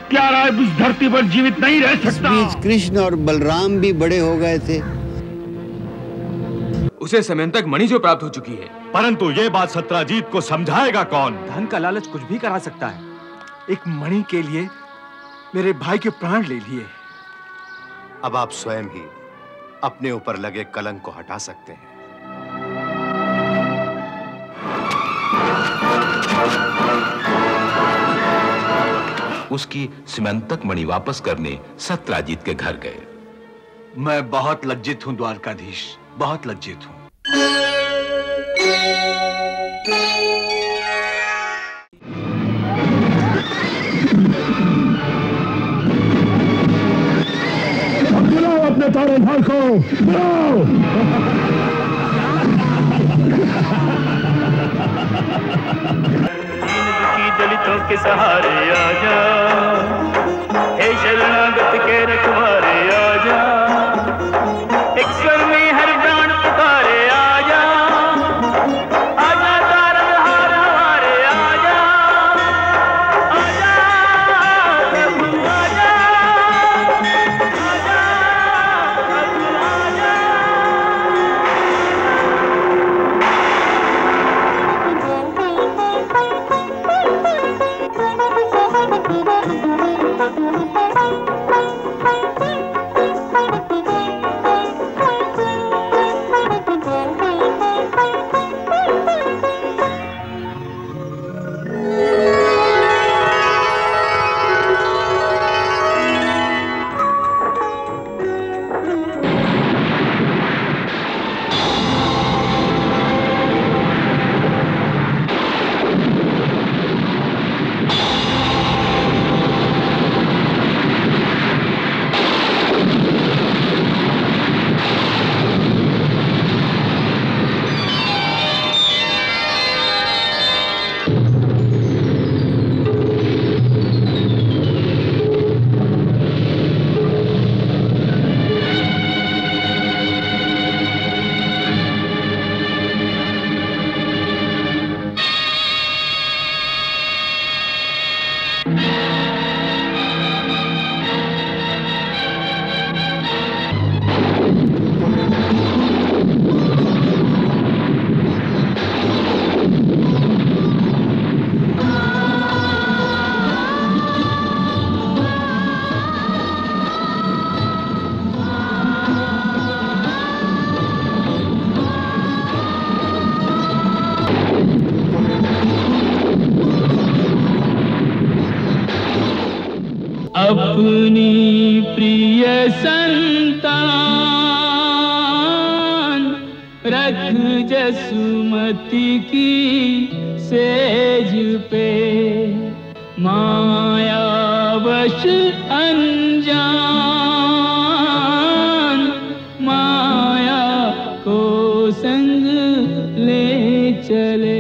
प्यारा इस धरती पर जीवित नहीं रह सकता। इस बीच कृष्ण और बलराम भी बड़े हो गए थे। उसे समयंतक मणि जो प्राप्त हो चुकी है। परंतु ये बात सत्राजीत को समझाएगा कौन? धन का लालच कुछ भी करा सकता है। एक मणि के लिए मेरे भाई के प्राण ले लिए। अब आप स्वयं ही अपने ऊपर लगे कलंक को हटा सकते हैं। उसकी समयंतक मणि वापस करने सत्राजीत के घर गए। मैं बहुत लज्जित हूं द्वारकाधीश, बहुत लज्जित हूं। बुलाओ अपने तारोधार को, बुलाओ। दलितों के सहारे आजा, हे शरणागत के रखवारे आजा, एक स्वर में हर प्राण पुकारे आजा, आजा तारनहार हमारे आजा, आजा प्रभु आजा, आजा प्रभु आजा। अपनी प्रिय संतान रख जसुमती की सेज पे, मायावश अनजान माया को संग ले चले।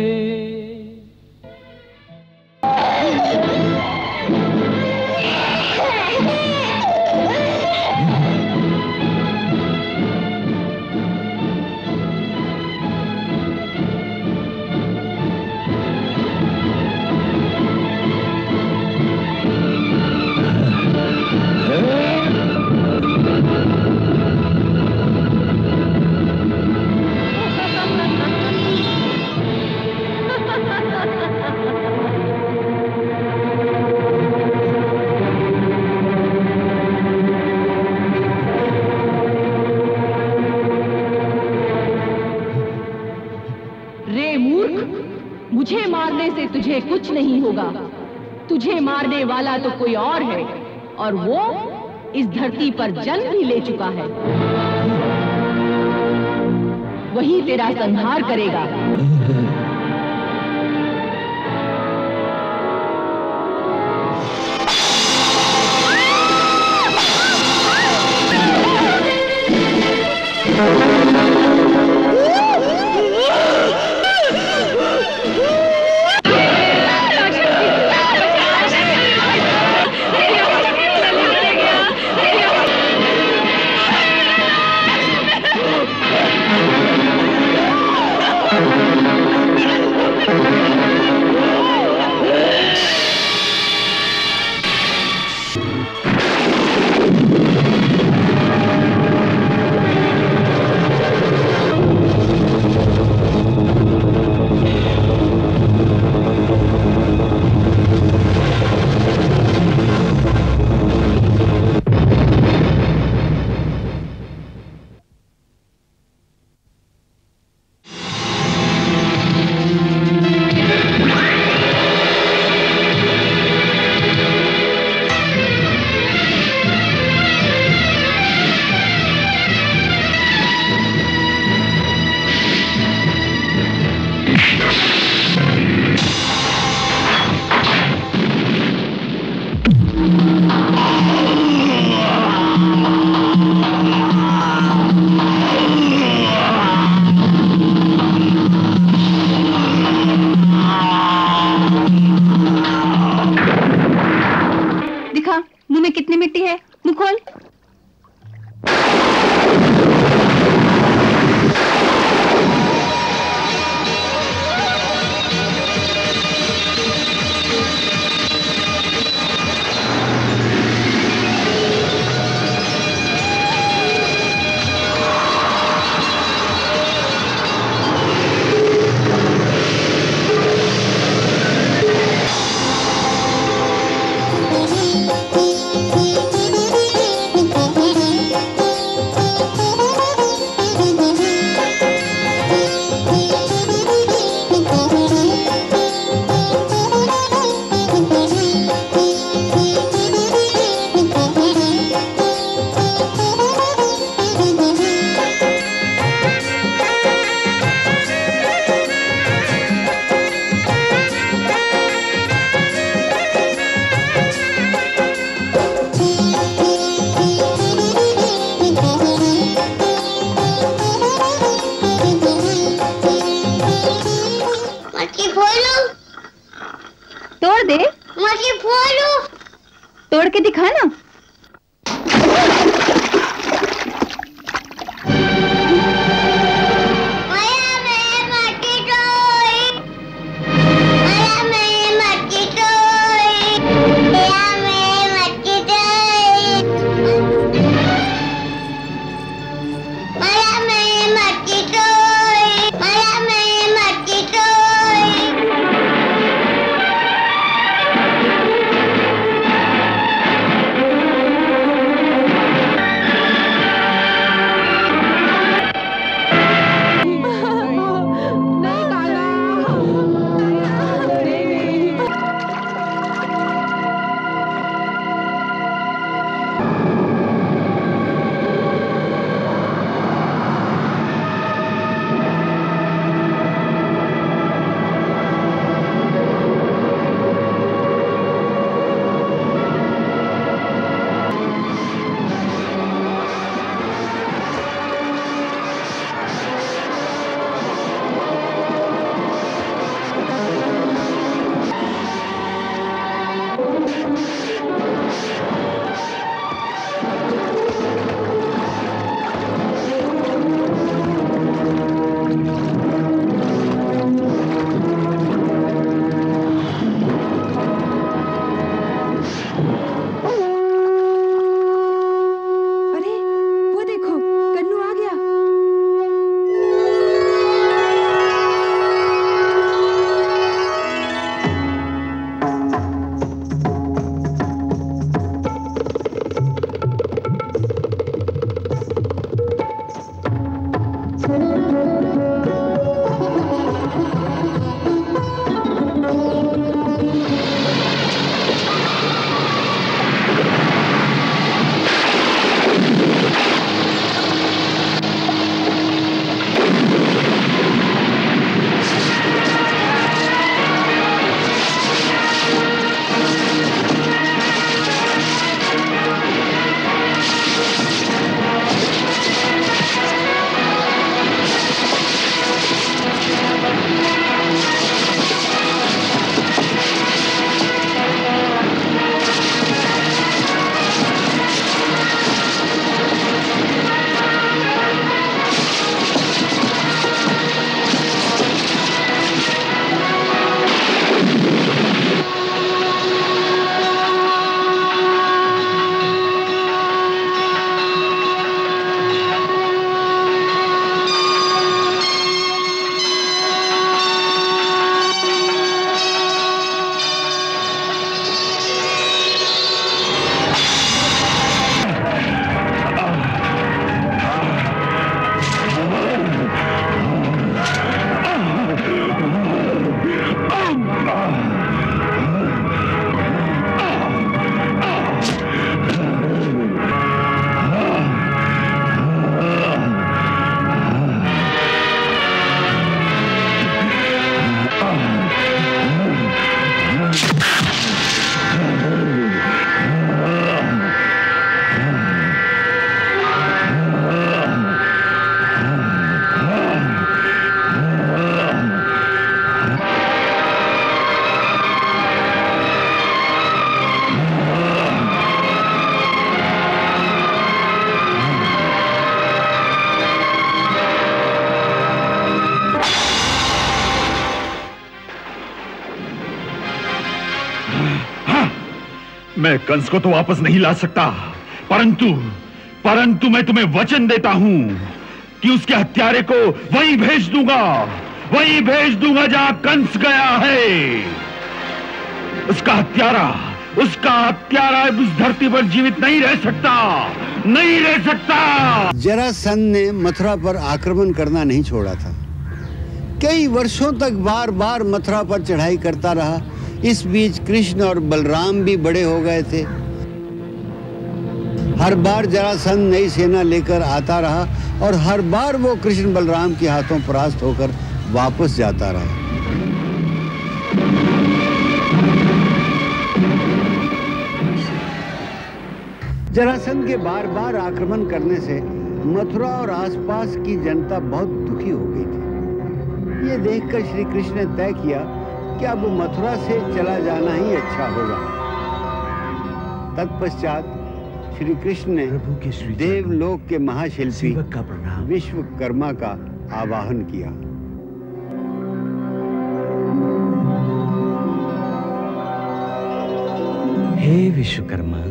मुझे मारने से तुझे कुछ नहीं होगा। तुझे मारने वाला तो कोई और है, और वो इस धरती पर जन्म भी ले चुका है। वही तेरा संहार करेगा। मुंह में कितनी मिट्टी है? मुंह खोल। तोड़ दे। मछली फोड़ो। तोड़ के दिखा ना। मैं कंस को तो वापस नहीं ला सकता, परंतु मैं तुम्हें वचन देता हूं कि उसके हत्यारे को वहीं भेज दूंगा जहां कंस गया है। उसका हत्यारा इस धरती पर जीवित नहीं रह सकता। जरासंध ने मथुरा पर आक्रमण करना नहीं छोड़ा था। कई वर्षों तक बार बार मथुरा पर चढ़ाई करता रहा। इस बीच कृष्ण और बलराम भी बड़े हो गए थे। हर बार जरासंध नई सेना लेकर आता रहा और हर बार वो कृष्ण बलराम के हाथों परास्त होकर वापस जाता रहा। जरासंध के बार बार आक्रमण करने से मथुरा और आसपास की जनता बहुत दुखी हो गई थी। ये देखकर श्री कृष्ण ने तय किया कि अब मथुरा से चला जाना ही अच्छा होगा। तत्पश्चात श्री कृष्ण ने देवलोक के महाशिल्पी विश्वकर्मा का आवाहन किया। हे विश्वकर्मा,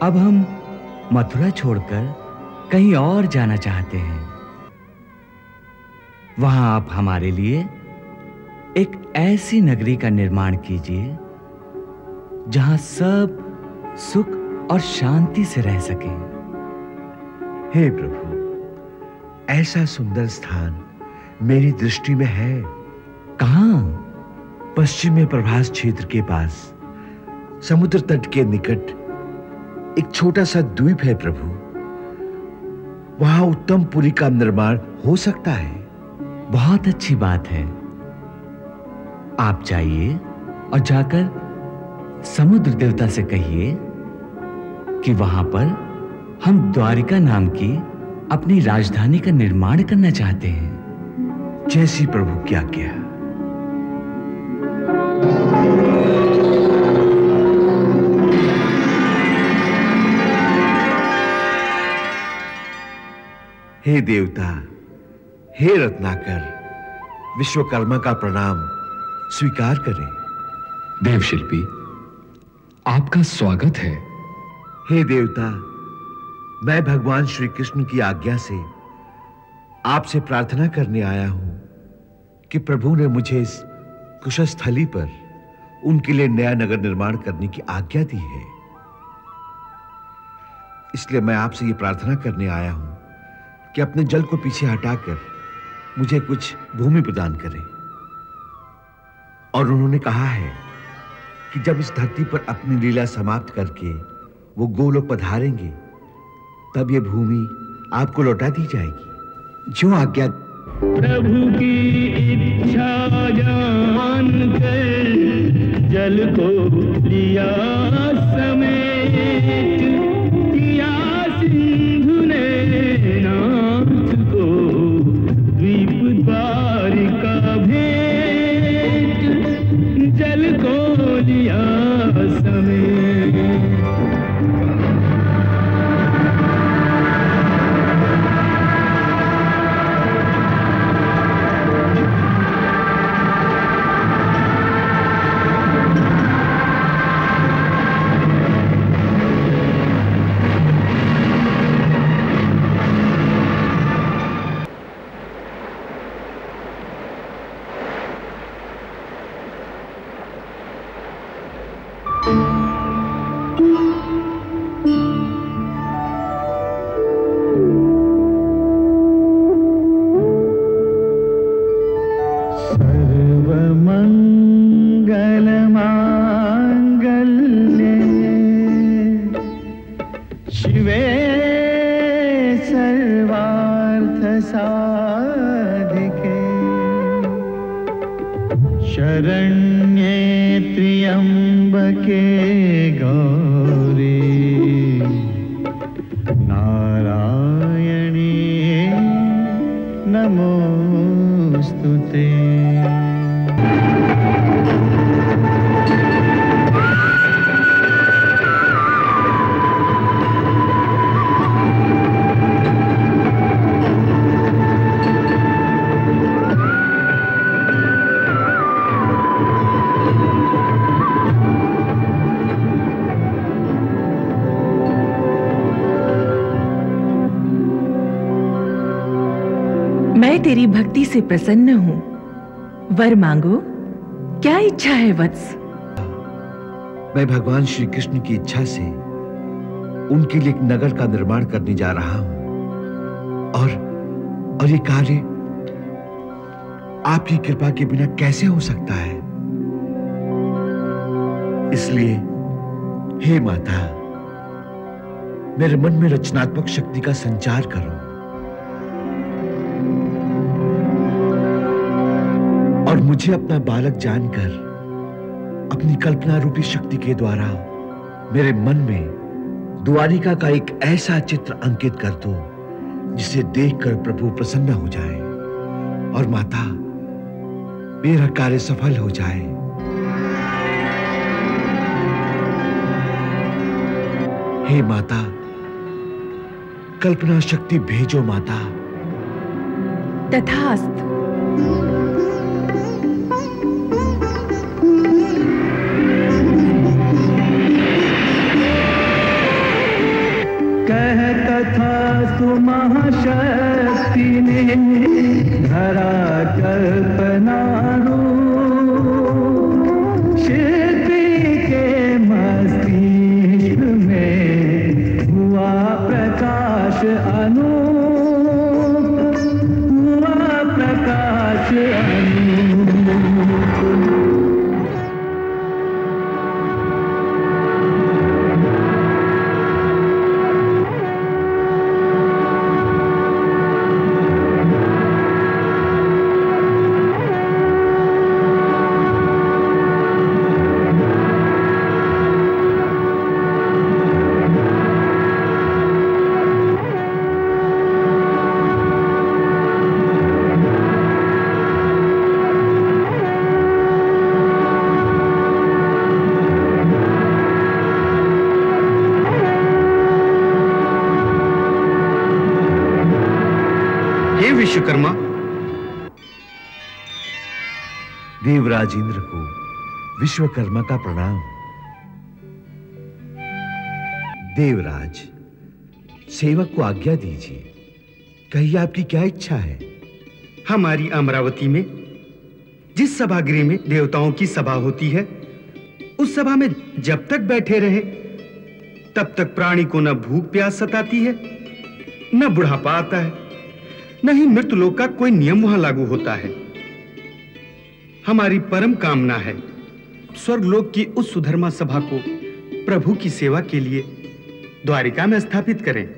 अब हम मथुरा छोड़कर कहीं और जाना चाहते हैं। वहां आप हमारे लिए एक ऐसी नगरी का निर्माण कीजिए जहां सब सुख और शांति से रह सकें। हे प्रभु, ऐसा सुंदर स्थान मेरी दृष्टि में है। कहां? पश्चिम में प्रभास क्षेत्र के पास समुद्र तट के निकट एक छोटा सा द्वीप है प्रभु। वहां उत्तम पुरी का निर्माण हो सकता है। बहुत अच्छी बात है। आप जाइए और जाकर समुद्र देवता से कहिए कि वहां पर हम द्वारिका नाम की अपनी राजधानी का निर्माण करना चाहते हैं। जैसी प्रभु की आज्ञा। हे देवता, हे रत्नाकर, विश्वकर्मा का प्रणाम स्वीकार करें। देवशिल्पी, आपका स्वागत है। हे देवता, मैं भगवान श्री कृष्ण की आज्ञा से आपसे प्रार्थना करने आया हूं कि प्रभु ने मुझे इस कुशस्थली पर उनके लिए नया नगर निर्माण करने की आज्ञा दी है। इसलिए मैं आपसे ये प्रार्थना करने आया हूं कि अपने जल को पीछे हटाकर मुझे कुछ भूमि प्रदान करें। और उन्होंने कहा है कि जब इस धरती पर अपनी लीला समाप्त करके वो गोलोक पधारेंगे, तब ये भूमि आपको लौटा दी जाएगी। जो आज्ञा। प्रभु की इच्छा जानकर जल को लिया समेत, किया सिंधु ने नाथ को द्वीप द्वारिका भेंट, जल को लिया समेत। तेरी भक्ति से प्रसन्न हूं। वर मांगो, क्या इच्छा है वत्स? मैं भगवान श्री कृष्ण की इच्छा से उनके लिए एक नगर का निर्माण करने जा रहा हूं और ये कार्य आपकी कृपा के बिना कैसे हो सकता है? इसलिए हे माता, मेरे मन में रचनात्मक शक्ति का संचार करो और मुझे अपना बालक जानकर अपनी कल्पना रूपी शक्ति के द्वारा मेरे मन में द्वारिका का एक ऐसा चित्र अंकित कर दो जिसे देखकर प्रभु प्रसन्न हो जाए और माता, मेरा कार्य सफल हो जाए। हे माता, कल्पना शक्ति भेजो माता। तथास्तु। कह तथास्तु महाशक्ति ने धरा कल्पना रूप, शिल्पी के मस्तिष्क में हुआ प्रकाश अनूप, हुआ प्रकाश अनूप। विश्वकर्मा, देवराज इंद्र को विश्वकर्मा का प्रणाम। देवराज, सेवक को आज्ञा दीजिए, कहिए आपकी क्या इच्छा है? हमारी अमरावती में जिस सभागृह में देवताओं की सभा होती है, उस सभा में जब तक बैठे रहे तब तक प्राणी को न भूख प्यास सताती है, न बुढ़ापा आता है, न ही मृत्युलोक का कोई नियम वहां लागू होता है। हमारी परम कामना है स्वर्गलोक की उस सुधर्मा सभा को प्रभु की सेवा के लिए द्वारिका में स्थापित करें।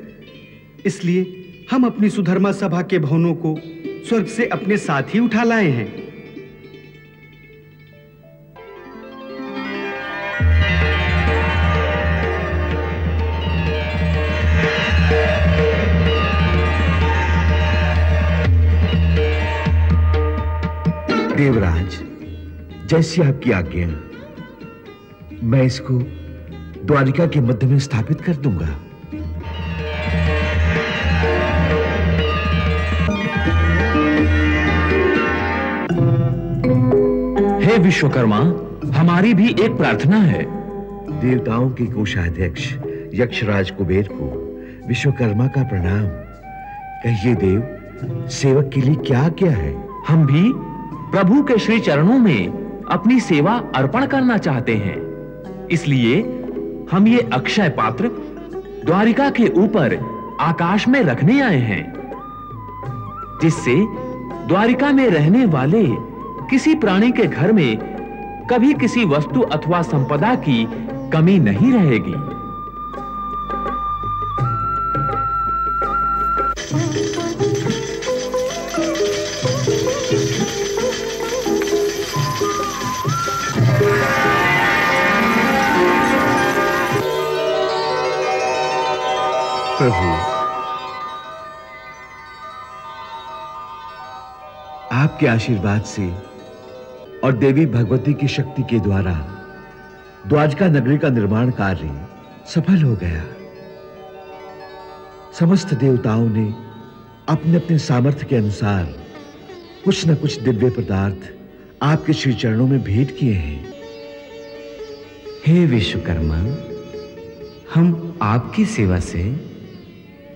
इसलिए हम अपनी सुधर्मा सभा के भवनों को स्वर्ग से अपने साथ ही उठा लाए हैं। देवराज, जैसी आपकी आज्ञा, मैं इसको द्वारिका के मध्य में स्थापित कर दूंगा। हे विश्वकर्मा, हमारी भी एक प्रार्थना है। देवताओं के कोषाध्यक्ष यक्षराज कुबेर को विश्वकर्मा का प्रणाम। कहिए देव, सेवक के लिए क्या क्या है? हम भी प्रभु के श्री चरणों में अपनी सेवा अर्पण करना चाहते हैं, इसलिए हम ये अक्षय पात्र द्वारिका के ऊपर आकाश में रखने आए हैं, जिससे द्वारिका में रहने वाले किसी प्राणी के घर में कभी किसी वस्तु अथवा संपदा की कमी नहीं रहेगी। प्रभु, आपके आशीर्वाद से और देवी भगवती की शक्ति के द्वारा द्वारिका नगरी का निर्माण कार्य सफल हो गया। समस्त देवताओं ने अपने अपने सामर्थ्य के अनुसार कुछ न कुछ दिव्य पदार्थ आपके श्री चरणों में भेंट किए हैं। हे विश्वकर्मा, हम आपकी सेवा से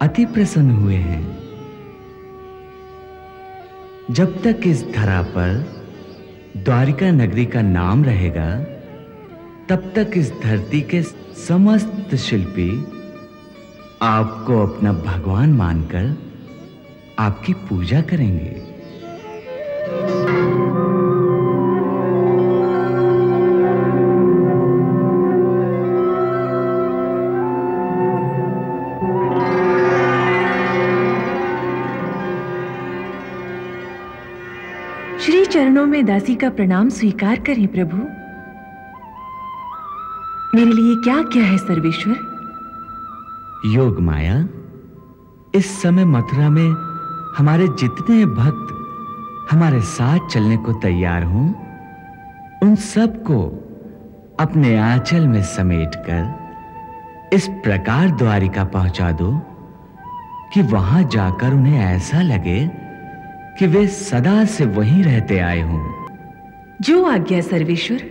अति प्रसन्न हुए हैं। जब तक इस धरा पर द्वारिका नगरी का नाम रहेगा, तब तक इस धरती के समस्त शिल्पी आपको अपना भगवान मानकर आपकी पूजा करेंगे। श्री चरणों में दासी का प्रणाम स्वीकार करें प्रभु। मेरे लिए क्या क्या है सर्वेश्वर? योग माया, इस समय मथुरा में हमारे जितने भक्त हमारे साथ चलने को तैयार हों, उन सबको अपने आंचल में समेटकर इस प्रकार द्वारिका पहुंचा दो कि वहां जाकर उन्हें ऐसा लगे कि वे सदा से वहीं रहते आए हों। जो आज्ञा सर्वेश्वर।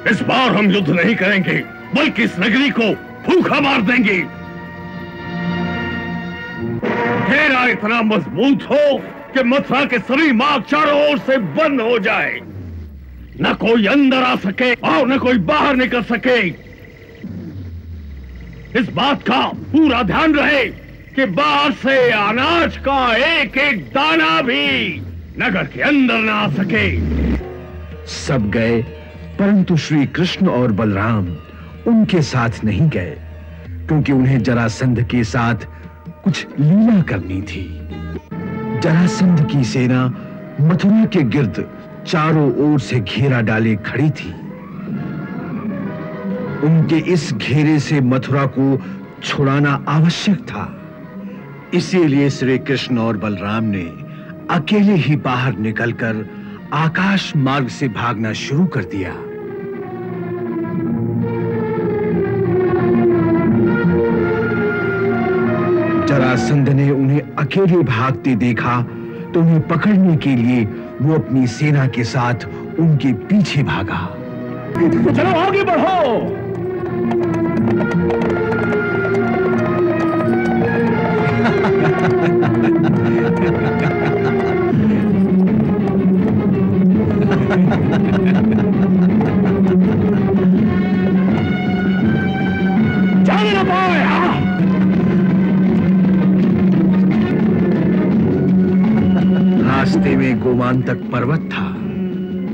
इस बार हम युद्ध नहीं करेंगे, बल्कि इस नगरी को भूखा मार देंगे। घेरा इतना मजबूत हो कि मथुरा के सभी मार्ग चारों ओर से बंद हो जाए, न कोई अंदर आ सके और न कोई बाहर निकल सके। इस बात का पूरा ध्यान रहे कि बाहर से अनाज का एक एक दाना भी नगर के अंदर न आ सके। सब गए, परंतु श्री कृष्ण और बलराम उनके साथ नहीं गए, क्योंकि उन्हें जरासंध के साथ कुछ लीला करनी थी। जरासंध की सेना मथुरा के गिर्द चारों ओर से घेरा डाले खड़ी थी। उनके इस घेरे से मथुरा को छुड़ाना आवश्यक था। इसीलिए श्री कृष्ण और बलराम ने अकेले ही बाहर निकलकर आकाश मार्ग से भागना शुरू कर दिया। जरासंध ने उन्हें अकेले भागते देखा तो उन्हें पकड़ने के लिए वो अपनी सेना के साथ उनके पीछे भागा। चलो आगे बढ़ो। जाने ना पाओ यहाँ। रास्ते में गोमांतक पर्वत था।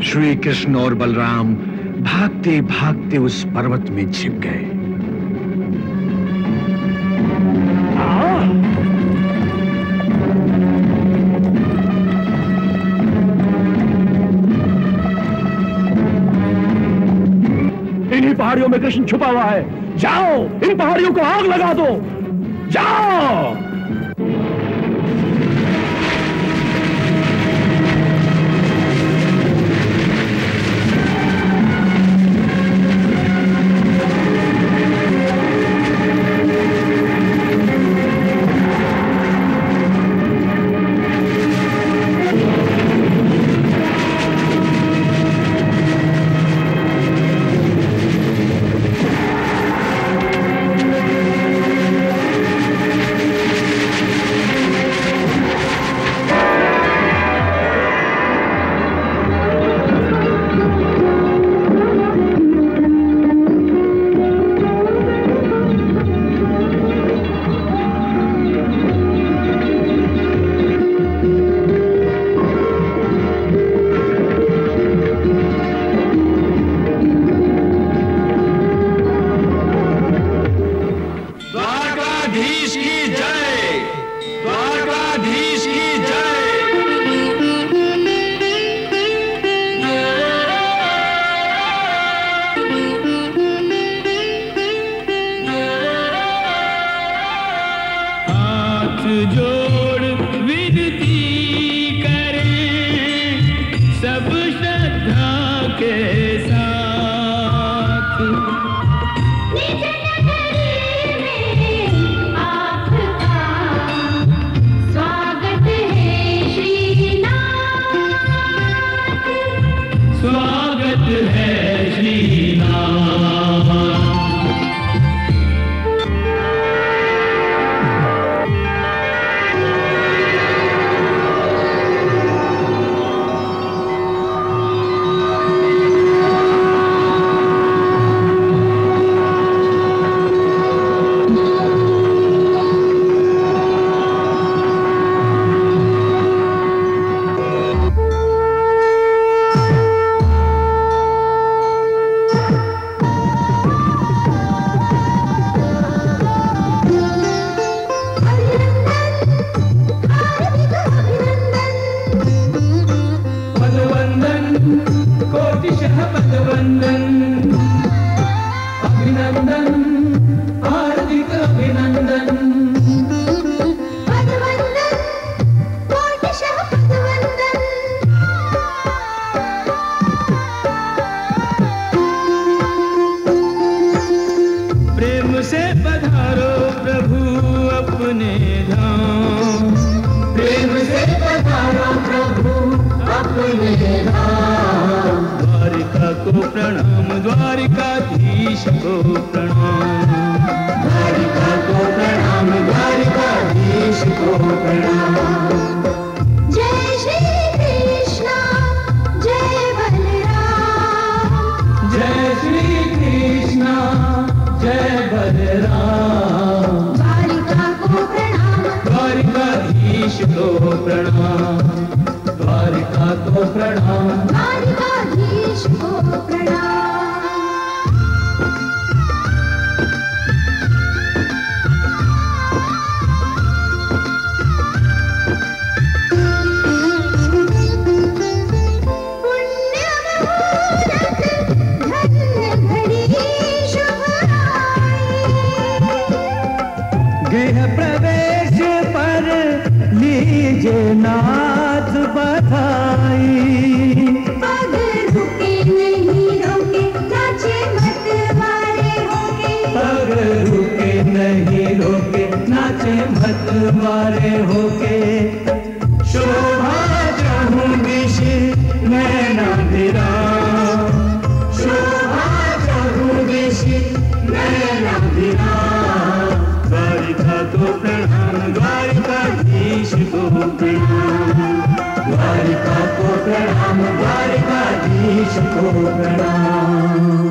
श्री कृष्ण और बलराम भागते भागते उस पर्वत में छिप गए। इन्हीं पहाड़ियों में कृष्ण छुपा हुआ है। जाओ, इन पहाड़ियों को आग लगा दो। जाओ। साथ। निज नगरी में आपका स्वागत है श्रीनाथ। स्वागत है श्रीनाथ। द्वारिकाधीश को प्रणाम। द्वारिका को प्रणाम, द्वारिकाधीश को प्रणाम। जय श्री कृष्ण जय बलराम। जय श्री कृष्ण जय बलराम। द्वारिका को प्रणाम, द्वारिकाधीश को प्रणाम। द्वारिका को प्रणाम, द्वारिकाधीश को प्रणाम। गृह प्रवेश पर लीजे नाथ बधाई। पग रुके नहीं रोके नाचे मत वारे होके। पग रुके नहीं रोके नाचे मत वारे होके। शोभा चाहूं दिश नैना विराम। शोभा चाहूं दिश नैना विराम। द्वारिका को प्रणाम, द्वारिकाधीश को प्रणाम। द्वारिका को प्रणाम, द्वारिकाधीश को प्रणाम।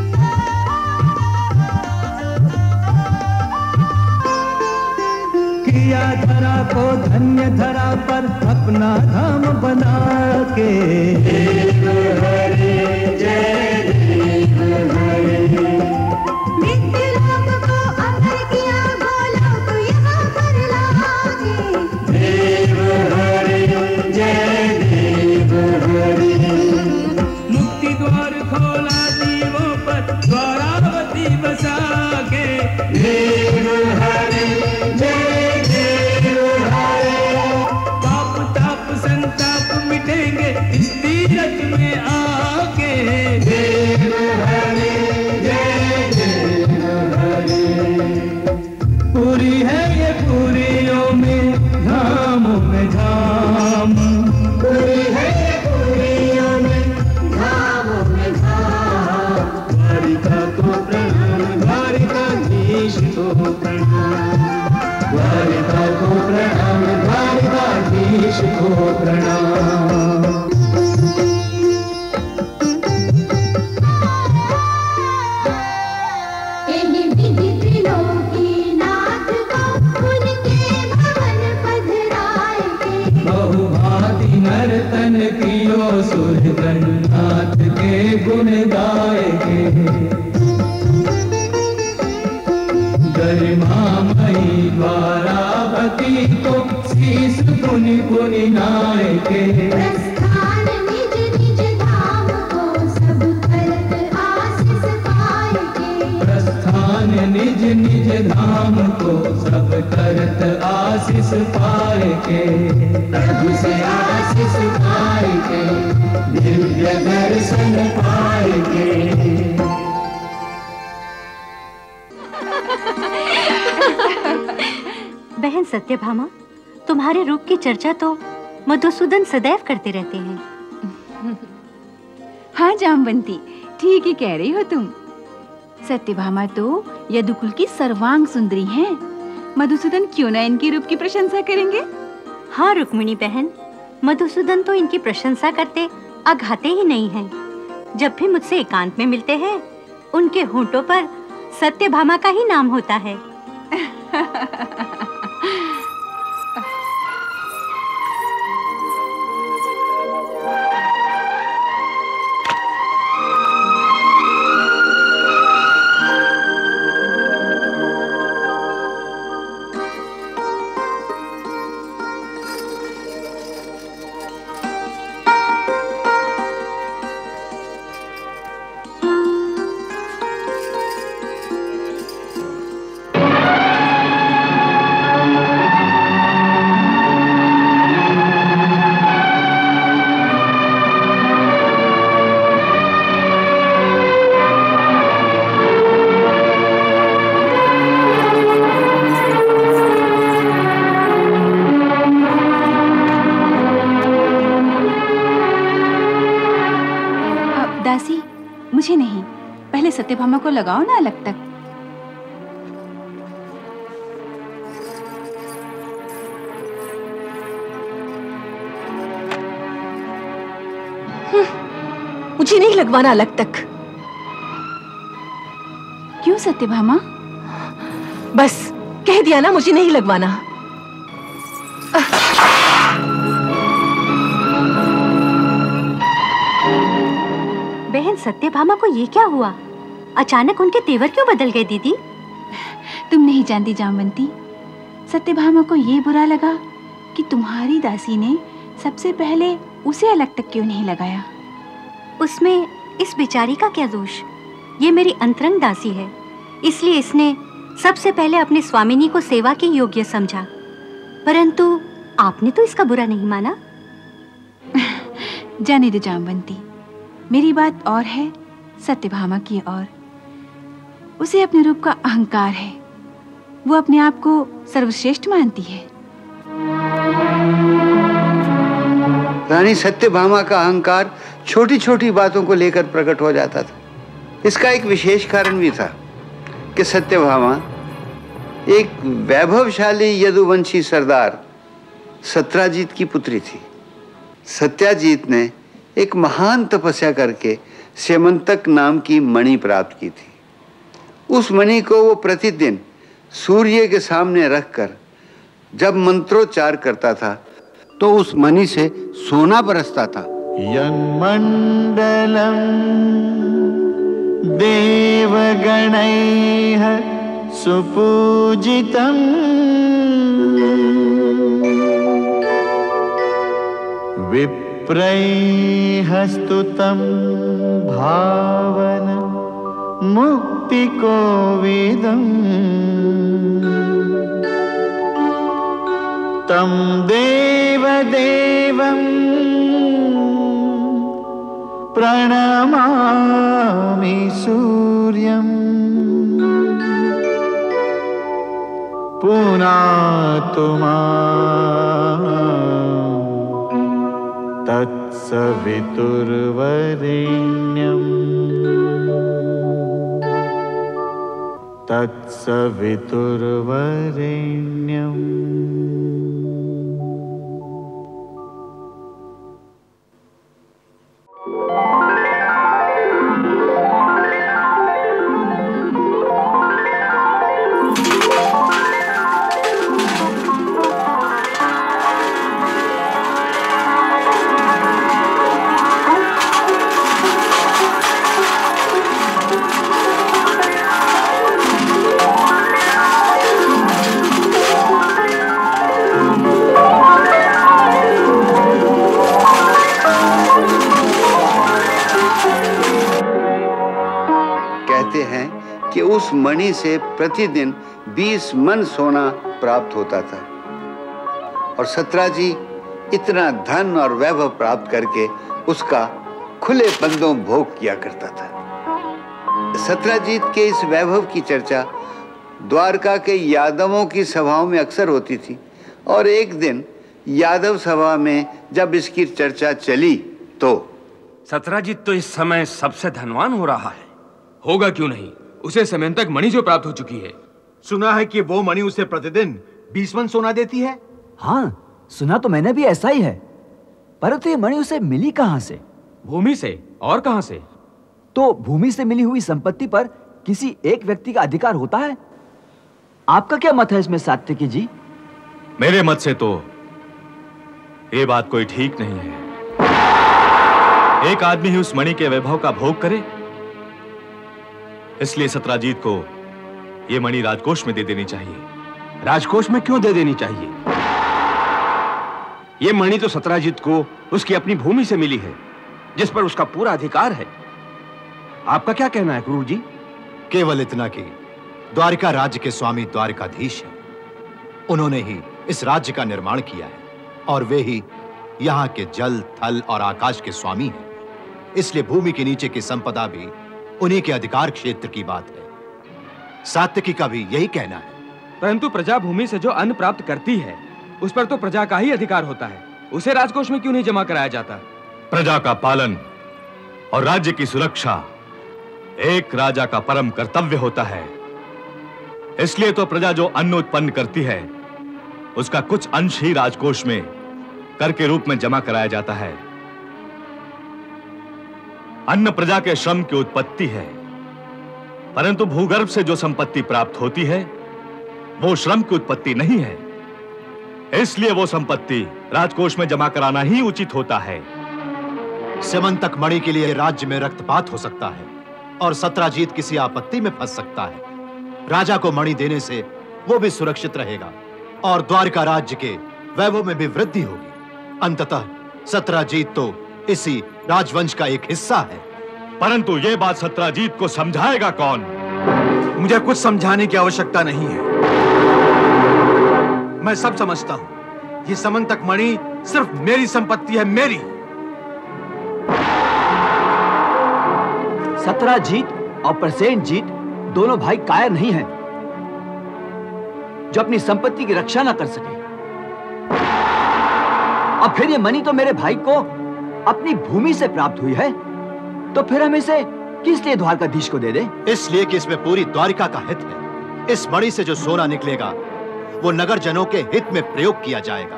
किया धरा को धन्य धरा पर अपना धाम बना के। देव हरे जय देव हरे। मृत्युलोक को अमर किया बोलो तो यहाँ पर लागे। देव हरे जय देव हरे। मुक्ति द्वार खोला जीवों पर द्वारावती बसा के। देव हरे जय देव हरे। पाप ताप संताप मिटेंगे इस तीरथ में आके। देव हरे जय देव हरे। पूरी है ये पूरियों में धामों में धाम। पूरी है ये पूरियों में धामों में धाम। द्वारिका को प्रणाम, द्वारिकाधीश को प्रणाम। द्वारिका को प्रणाम, द्वारिकाधीश को प्रणाम। एहि विधि त्रिलोकीनाथ को उनके भवन पधराए के। बहुभांति नर्तन कियो सुरगणनाथ के गुण गाए के। गरिमामयी द्वारावती को शीस पुनि पुनि नाय के। प्रस्थान निज निज धाम को सब करत आशीष पाए के। प्रस्थान निज निज धाम को सब करत आशीष पाए के। प्रभु से आशीष पाए के। दिव्य दर्शन पाएंगे। बहन सत्यभामा, तुम्हारे रूप की चर्चा तो मधुसूदन सदैव करते रहते हैं। हाँ जामवंती, ठीक ही कह रही हो तुम। सत्यभामा तो यदुकुल की सर्वांग सुंदरी हैं। मधुसूदन क्यों ना इनके रूप की प्रशंसा करेंगे? हाँ रुक्मिणी बहन, मधुसूदन तो इनकी प्रशंसा करते अघाते ही नहीं हैं। जब भी मुझसे एकांत में मिलते हैं, उनके होंठों पर सत्यभामा का ही नाम होता है। मुझे नहीं, पहले सत्यभामा को लगाओ ना अलग तक। मुझे नहीं लगवाना अलग तक। क्यों सत्यभामा? बस कह दिया ना, मुझे नहीं लगवाना। बहन सत्यभामा को ये क्या हुआ? अचानक उनके तेवर क्यों बदल गए दीदी? तुम नहीं जानती जामवंती, सत्यभामा को ये बुरा लगा कि तुम्हारी दासी ने सबसे पहले उसे अलग तक क्यों नहीं लगाया। उसमें इस बेचारी का क्या दोष? ये मेरी अंतरंग दासी है, इसलिए इसने सबसे पहले अपने स्वामिनी को सेवा के योग्य समझा। परंतु आपने तो इसका बुरा नहीं माना। जाने दो जामवंती, मेरी बात और है, सत्यभामा की और। उसे अपने रूप का अहंकार है, वो अपने आप को सर्वश्रेष्ठ मानती है। रानी सत्यभामा का अहंकार छोटी छोटी बातों को लेकर प्रकट हो जाता था। इसका एक विशेष कारण भी था कि सत्यभामा एक वैभवशाली यदुवंशी सरदार सत्राजीत की पुत्री थी। सत्याजीत ने एक महान तपस्या करके स्यमंतक नाम की मणि प्राप्त की थी। उस मणि को वो प्रतिदिन सूर्य के सामने रखकर जब मंत्रोच्चार करता था तो उस मणि से सोना बरसता था। यन्मण्डलं देवगणैः सुपूजितम् विप्रैः स्तुतं भावन मुक्तिकोविदम् तं देवदेवं प्रणमामि सूर्यम् पुनातु मां तत्सवितुर्वरेण्यम् तत्सवितुर्वरेण्यम्। कि उस मणि से प्रतिदिन 20 मन सोना प्राप्त होता था और सत्राजी इतना धन और वैभव प्राप्त करके उसका खुले पंदों भोग किया करता था। सत्राजीत के इस वैभव की चर्चा द्वारका के यादवों की सभाओं में अक्सर होती थी और एक दिन यादव सभा में जब इसकी चर्चा चली तो सत्राजीत तो इस समय सबसे धनवान हो रहा है। होगा क्यों नहीं, उसे समयंतक मणि जो प्राप्त हो चुकी है। सुना है कि वो मणि उसे प्रतिदिन 20 मन सोना देती है। हाँ, सुना तो मैंने भी ऐसा ही है, परंतु ये मणि उसे मिली कहां से? भूमि से। और कहां से? तो भूमि से मिली हुई संपत्ति पर किसी एक व्यक्ति का अधिकार होता है। आपका क्या मत है इसमें सात्यकी जी? मेरे मत से तो ये बात कोई ठीक नहीं है। एक आदमी ही उस मणि के वैभव का भोग करे, इसलिए सत्राजीत को ये मणि राजकोष में दे देनी चाहिए। राजकोष में क्यों दे देनी चाहिए? ये मणि तो सत्राजीत को उसकी अपनी भूमि से मिली है, जिस पर उसका पूरा अधिकार है। आपका क्या कहना है क्रूर जी? केवल इतना कि द्वारिका राज्य के स्वामी द्वारिकाधीश हैं। उन्होंने ही इस राज्य का निर्माण किया है और वे ही यहाँ के जल, थल और आकाश के स्वामी हैं। इसलिए भूमि के नीचे की संपदा भी उन्हीं के अधिकार क्षेत्र की बात है। सात्यकी का भी यही कहना है। परंतु प्रजा भूमि से जो अन्न प्राप्त करती है, उस पर तो प्रजा का ही अधिकार होता है। उसे राजकोष में क्यों नहीं जमा कराया जाता? प्रजा का पालन और राज्य की सुरक्षा एक राजा का परम कर्तव्य होता है। इसलिए तो प्रजा जो अन्न उत्पन्न करती है, उसका कुछ अंश ही राजकोष में कर के रूप में जमा कराया जाता है। अन्न प्रजा के श्रम की उत्पत्ति है, परंतु भूगर्भ से जो संपत्ति प्राप्त होती है, वो श्रम की उत्पत्ति नहीं है। इसलिए वो संपत्ति राजकोष में जमा कराना ही उचित होता है। समंतक मणि के लिए राज्य में रक्तपात हो सकता है और सत्राजीत किसी आपत्ति में फंस सकता है। राजा को मणि देने से वो भी सुरक्षित रहेगा और द्वारका राज्य के वैभव में भी वृद्धि होगी। अंततः सत्राजीत तो इसी राजवंश का एक हिस्सा है। परंतु ये बात सत्राजीत को समझाएगा कौन? मुझे कुछ समझाने की आवश्यकता नहीं है। मैं सब समझता हूं। ये समंतक मणि सिर्फ मेरी संपत्ति है, मेरी। सत्राजीत और प्रसेनजीत दोनों भाई कायर नहीं हैं, जो अपनी संपत्ति की रक्षा ना कर सके। अब फिर ये मणि तो मेरे भाई को अपनी भूमि से प्राप्त हुई है, तो फिर हम इसे किस लिए द्वारकाधीश को दे दे? इसलिए कि इसमें पूरी द्वारिका का हित है। इस मणि से जो सोना निकलेगा वो नगर जनों के हित में प्रयोग किया जाएगा।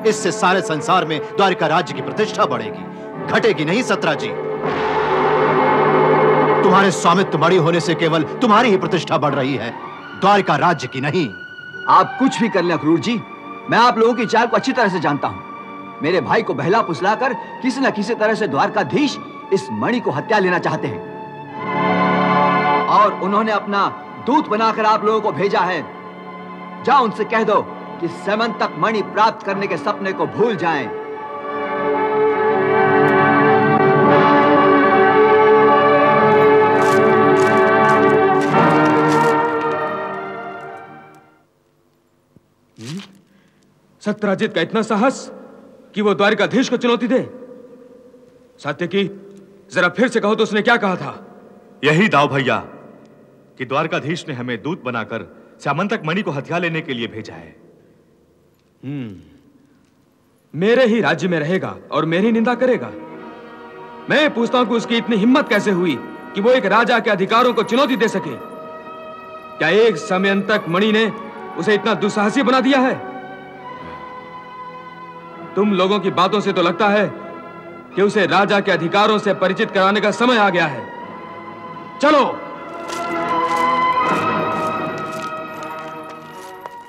इससे सारे संसार में द्वारिका राज्य की प्रतिष्ठा बढ़ेगी, घटेगी नहीं। सत्राजीत, तुम्हारे स्वामित्व मणि होने से केवल तुम्हारी ही प्रतिष्ठा बढ़ रही है, द्वारिका राज्य की नहीं। आप कुछ भी कर लें क्रूर जी, मैं आप लोगों की चाल को अच्छी तरह से जानता हूं। मेरे भाई को बहला फुसलाकर किसी न किसी तरह से द्वारकाधीश इस मणि को हत्या लेना चाहते हैं, और उन्होंने अपना दूत बनाकर आप लोगों को भेजा है। जाओ उनसे कह दो कि समंतक मणि प्राप्त करने के सपने को भूल जाएं। सत्राजीत का इतना साहस कि वो द्वारिकाधीश को चुनौती दे। सात्यकी, जरा फिर से कहो तो उसने क्या कहा था? यही दाव भैया कि द्वारकाधीश ने हमें दूत बनाकर समंतक मणि को हथिया लेने के लिए भेजा है। मेरे ही राज्य में रहेगा और मेरी निंदा करेगा। मैं पूछता हूं कि उसकी इतनी हिम्मत कैसे हुई कि वो एक राजा के अधिकारों को चुनौती दे सके? क्या एक समयंतक मणि ने उसे इतना दुस्साहसी बना दिया है? तुम लोगों की बातों से तो लगता है कि उसे राजा के अधिकारों से परिचित कराने का समय आ गया है। चलो।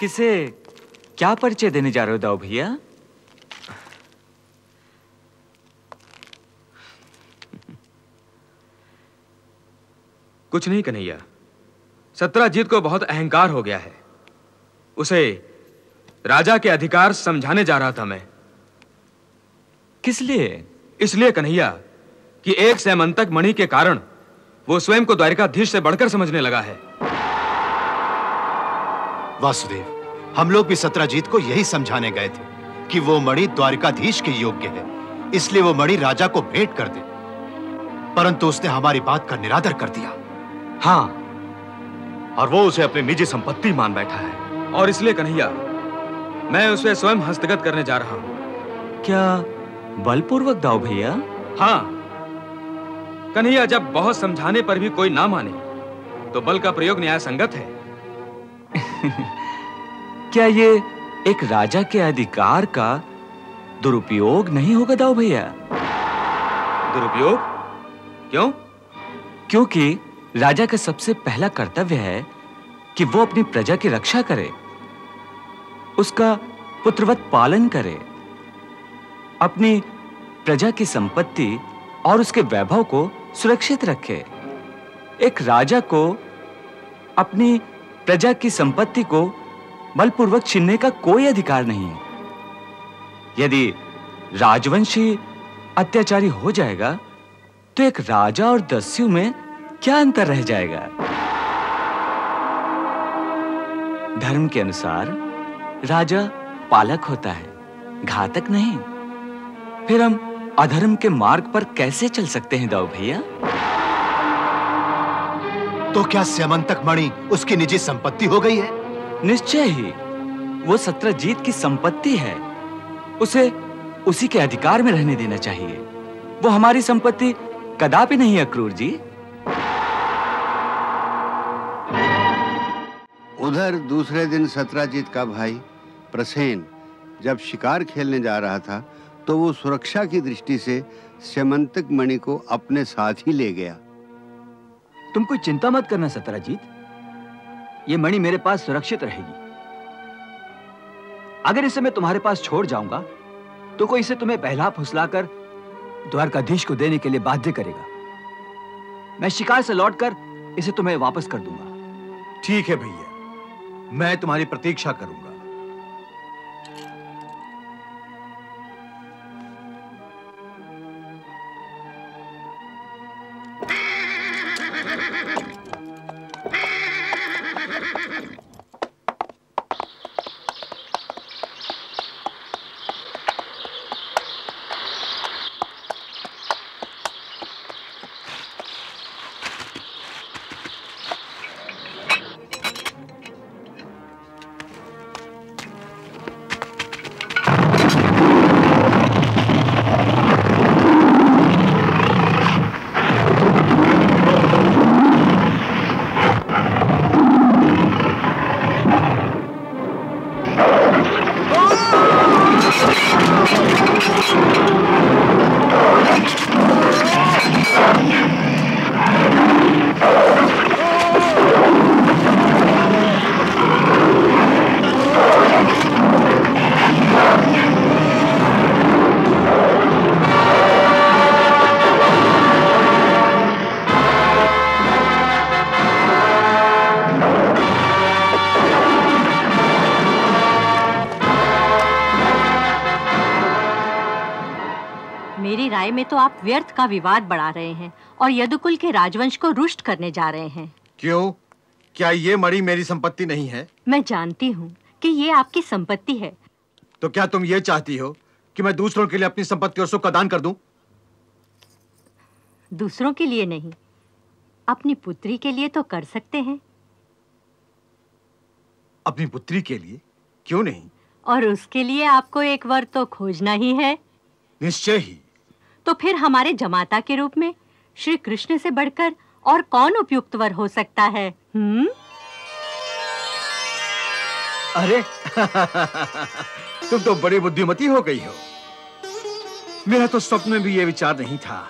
किसे क्या परिचय देने जा रहे हो दाऊ भैया? कुछ नहीं कन्हैया, सत्राजीत को बहुत अहंकार हो गया है। उसे राजा के अधिकार समझाने जा रहा था मैं। किस लिए? इसलिए कन्हैया कि एक समंतक मणि के कारण वो स्वयं को द्वारिकाधीश से बढ़कर समझने लगा है। वासुदेव, हम लोग भी सत्राजीत को यही समझाने गए थे कि वो मणि द्वारिकाधीश के योग्य है, इसलिए वो मणि राजा को भेंट कर दे। परंतु उसने हमारी बात का निरादर कर दिया। हाँ, और वो उसे अपनी निजी संपत्ति मान बैठा है। और इसलिए कन्हैया, मैं उसे स्वयं हस्तगत करने जा रहा हूं। क्या बलपूर्वक दाऊ भैया? हाँ कन्हैया, जब बहुत समझाने पर भी कोई ना माने तो बल का प्रयोग न्याय संगत है। क्या ये एक राजा के अधिकार का दुरुपयोग नहीं होगा दाऊ भैया? दुरुपयोग? क्यों? क्योंकि राजा का सबसे पहला कर्तव्य है कि वो अपनी प्रजा की रक्षा करे, उसका पुत्रवत पालन करे, अपनी प्रजा की संपत्ति और उसके वैभव को सुरक्षित रखे। एक राजा को अपनी प्रजा की संपत्ति को बलपूर्वक छीनने का कोई अधिकार नहीं है। यदि राजवंशी अत्याचारी हो जाएगा तो एक राजा और दस्यु में क्या अंतर रह जाएगा? धर्म के अनुसार राजा पालक होता है, घातक नहीं। फिर हम अधर्म के मार्ग पर कैसे चल सकते हैं दाऊ भैया? तो क्या स्यमंतक मणि उसकी निजी संपत्ति हो गई है? निश्चय ही, वो सत्रजीत की संपत्ति है। उसे उसी के अधिकार में रहने देना चाहिए। वो हमारी संपत्ति कदापि नहीं, अक्रूर जी। उधर दूसरे दिन सत्राजीत का भाई प्रसेन जब शिकार खेलने जा रहा था तो वो सुरक्षा की दृष्टि से स्यमंतक मणि को अपने साथ ही ले गया। तुम कोई चिंता मत करना सत्राजीत, ये मणि मेरे पास सुरक्षित रहेगी। अगर इसे मैं तुम्हारे पास छोड़ जाऊंगा तो कोई इसे तुम्हें बहला फुसलाकर द्वारकाधीश को देने के लिए बाध्य करेगा। मैं शिकार से लौटकर इसे तुम्हें वापस कर दूंगा। ठीक है भैया, मैं तुम्हारी प्रतीक्षा करूंगा। मेरी राय में तो आप व्यर्थ का विवाद बढ़ा रहे हैं और यदुकुल के राजवंश को रुष्ट करने जा रहे हैं। क्यों? क्या ये मणि मेरी संपत्ति नहीं है? मैं जानती हूँ कि ये आपकी संपत्ति है। तो क्या तुम ये चाहती हो कि मैं दूसरों के लिए अपनी संपत्ति और सुख का दान कर दूं? दूसरों के लिए नहीं, अपनी पुत्री के लिए तो कर सकते हैं। अपनी पुत्री के लिए? क्यों नहीं? और उसके लिए आपको एक वर तो खोजना ही है। निश्चय ही। तो फिर हमारे जमाता के रूप में श्री कृष्ण से बढ़कर और कौन उपयुक्त वर हो सकता है? अरे तुम तो बड़ी बुद्धिमती हो गई हो। मेरा तो स्वप्न में भी ये विचार नहीं था।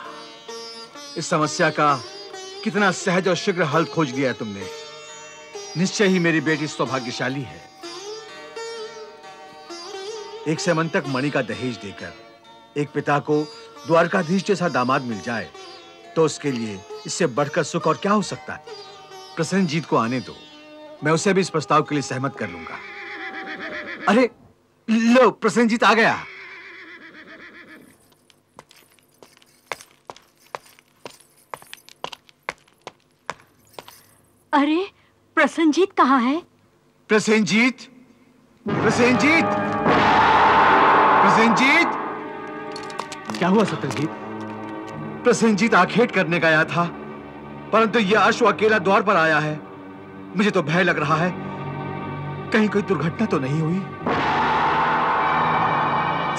इस समस्या का कितना सहज और शीघ्र हल खोज लिया है तुमने। निश्चय ही मेरी बेटी सौभाग्यशाली है। एक स्यमंतक मणि का दहेज देकर एक पिता को द्वारकाधीश जैसा दामाद मिल जाए तो उसके लिए इससे बढ़कर सुख और क्या हो सकता है। प्रसेनजीत को आने दो, मैं उसे भी इस प्रस्ताव के लिए सहमत कर लूंगा। अरे लो, प्रसेनजीत आ गया। अरे प्रसेनजीत कहाँ है? प्रसेनजीत, प्रसेनजीत, प्रसेनजीत। क्या हुआ सत्रजीत? प्रसेनजीत आखेट करने गया था, परंतु यह अश्व अकेला द्वार पर आया है। मुझे तो भय लग रहा है, कहीं कोई दुर्घटना तो नहीं हुई।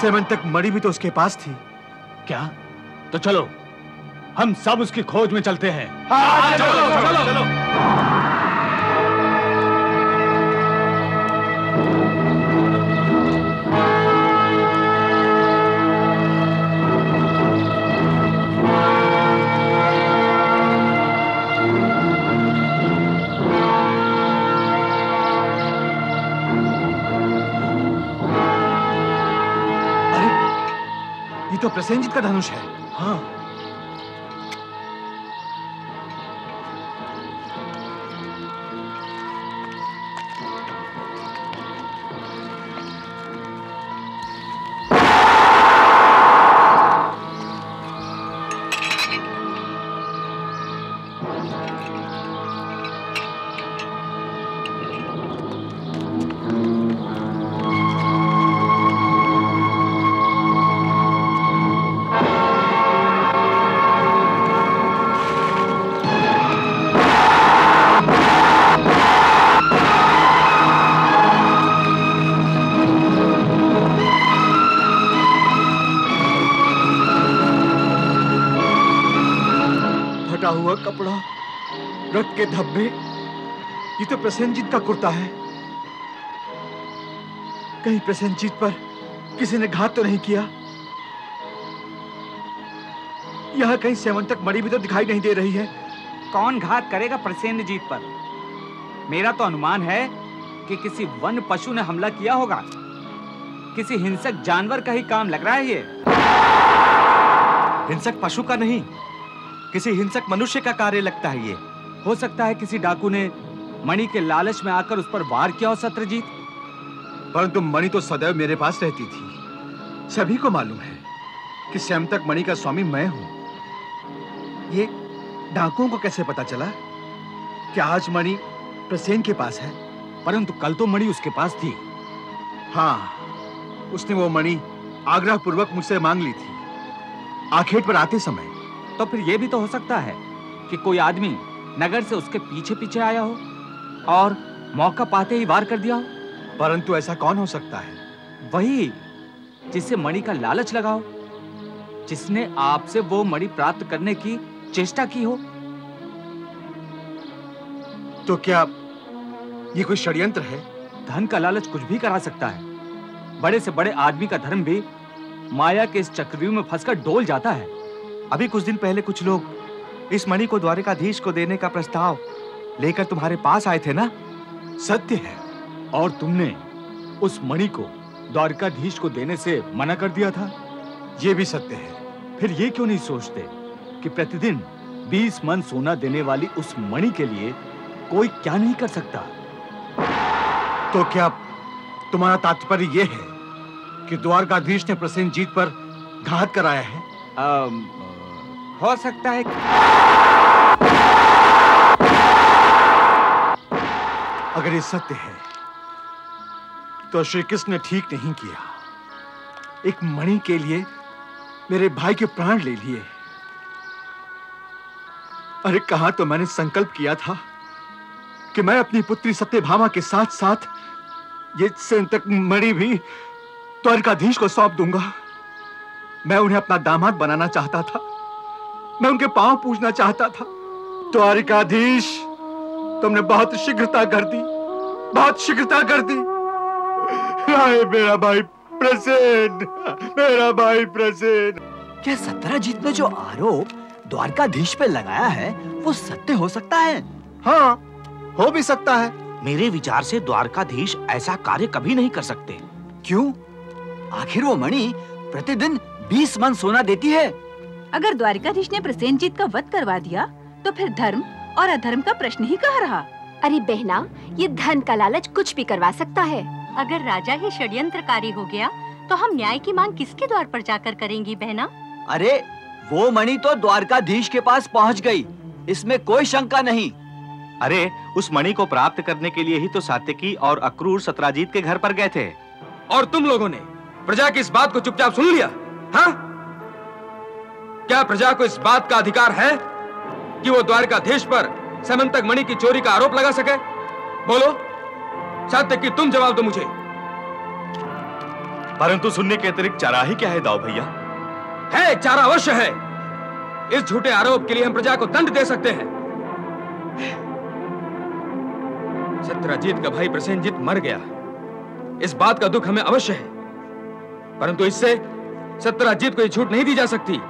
सेमंतक मणि भी तो उसके पास थी। क्या? तो चलो हम सब उसकी खोज में चलते हैं। हाँ, चलो। तो प्रसेनजीत का धनुष है। हाँ। हुआ कपड़ा, रक्त के धब्बे, ये तो प्रसेनजीत का कुर्ता है। कहीं प्रसेनजीत पर किसी ने घात तो नहीं किया? यहाँ कहीं सेवंतक मणि भी तो दिखाई नहीं दे रही है। कौन घात करेगा प्रसेनजीत पर? मेरा तो अनुमान है कि किसी वन पशु ने हमला किया होगा। किसी हिंसक जानवर का ही काम लग रहा है ये। हिंसक पशु का नहीं, किसी हिंसक मनुष्य का कार्य लगता है ये। हो सकता है किसी डाकू ने मणि के लालच में आकर उस पर वार किया हो सत्यजीत। परंतु मणि तो सदैव मेरे पास रहती थी। सभी को मालूम है कि सेमंतक मणि का स्वामी मैं हूं। ये डाकुओं को कैसे पता चला कि आज मणि प्रसेन के पास है? परंतु कल तो मणि उसके पास थी। हाँ, उसने वो मणि आग्रह पूर्वक मुझसे मांग ली थी आखेट पर आते समय। तो फिर यह भी तो हो सकता है कि कोई आदमी नगर से उसके पीछे पीछे आया हो और मौका पाते ही वार कर दिया हो। परंतु ऐसा कौन हो सकता है? वही जिसे मणि का लालच लगा हो, जिसने आपसे वो मणि प्राप्त करने की चेष्टा की हो। तो क्या ये कोई षड्यंत्र है? धन का लालच कुछ भी करा सकता है। बड़े से बड़े आदमी का धर्म भी माया के इस चक्रव्यूह में फंसकर डोल जाता है। अभी कुछ दिन पहले कुछ लोग इस मणि को द्वारिकाधीश को देने का प्रस्ताव लेकर तुम्हारे पास आए थे ना? सत्य है। और तुमने उस मणि को द्वारिकाधीश को देने से मना कर दिया था। यह भी सत्य है। फिर ये क्यों नहीं सोचते कि प्रतिदिन 20 मन सोना देने वाली उस मणि के लिए कोई क्या नहीं कर सकता? तो क्या तुम्हारा तात्पर्य यह है कि द्वारकाधीश ने प्रसेनजीत पर घात कराया है? हो सकता है। अगर ये सत्य है तो श्री कृष्ण ने ठीक नहीं किया। एक मणि के लिए मेरे भाई के प्राण ले लिए। अरे कहा तो मैंने संकल्प किया था कि मैं अपनी पुत्री सत्यभामा के साथ साथ ये सेमंतक मणि भी द्वारिकाधीश को सौंप दूंगा। मैं उन्हें अपना दामाद बनाना चाहता था। मैं उनके पांव पूजना चाहता था। द्वारिकाधीश, तुमने बहुत शीघ्रता कर दी, बहुत शीघ्रता कर दी। हाय मेरा भाई प्रसेन, मेरा भाई प्रसेन। क्या सत्यजीत ने जो आरोप द्वारकाधीश पे लगाया है वो सत्य हो सकता है? हाँ, हो भी सकता है। मेरे विचार से द्वारकाधीश ऐसा कार्य कभी नहीं कर सकते। क्यों? आखिर वो मणि प्रतिदिन 20 मन सोना देती है। अगर द्वारिकाधीश ने प्रसेनजीत का वध करवा दिया तो फिर धर्म और अधर्म का प्रश्न ही कहाँ रहा? अरे बहना, ये धन का लालच कुछ भी करवा सकता है। अगर राजा ही षड्यंत्रकारी हो गया तो हम न्याय की मांग किसके द्वार पर जाकर करेंगी बहना? अरे वो मणि तो द्वारकाधीश के पास पहुंच गई, इसमें कोई शंका नहीं। अरे उस मणि को प्राप्त करने के लिए ही तो सात्यकी और अक्रूर सत्यजीत के घर पर गए थे। और तुम लोगों ने प्रजा की इस बात को चुपचाप सुन लिया? हाँ? क्या प्रजा को इस बात का अधिकार है कि वो द्वारकाधीश पर समंतक मणि की चोरी का आरोप लगा सके? बोलो सात्यकी, तुम जवाब दो मुझे। परंतु सुनने के अतिरिक्त चारा ही क्या है दाऊ भैया? है, चारा अवश्य है। इस झूठे आरोप के लिए हम प्रजा को दंड दे सकते हैं। सत्यजीत का भाई प्रसेनजीत मर गया, इस बात का दुख हमें अवश्य है, परंतु इससे सत्यजीत को यह छूट नहीं दी जा सकती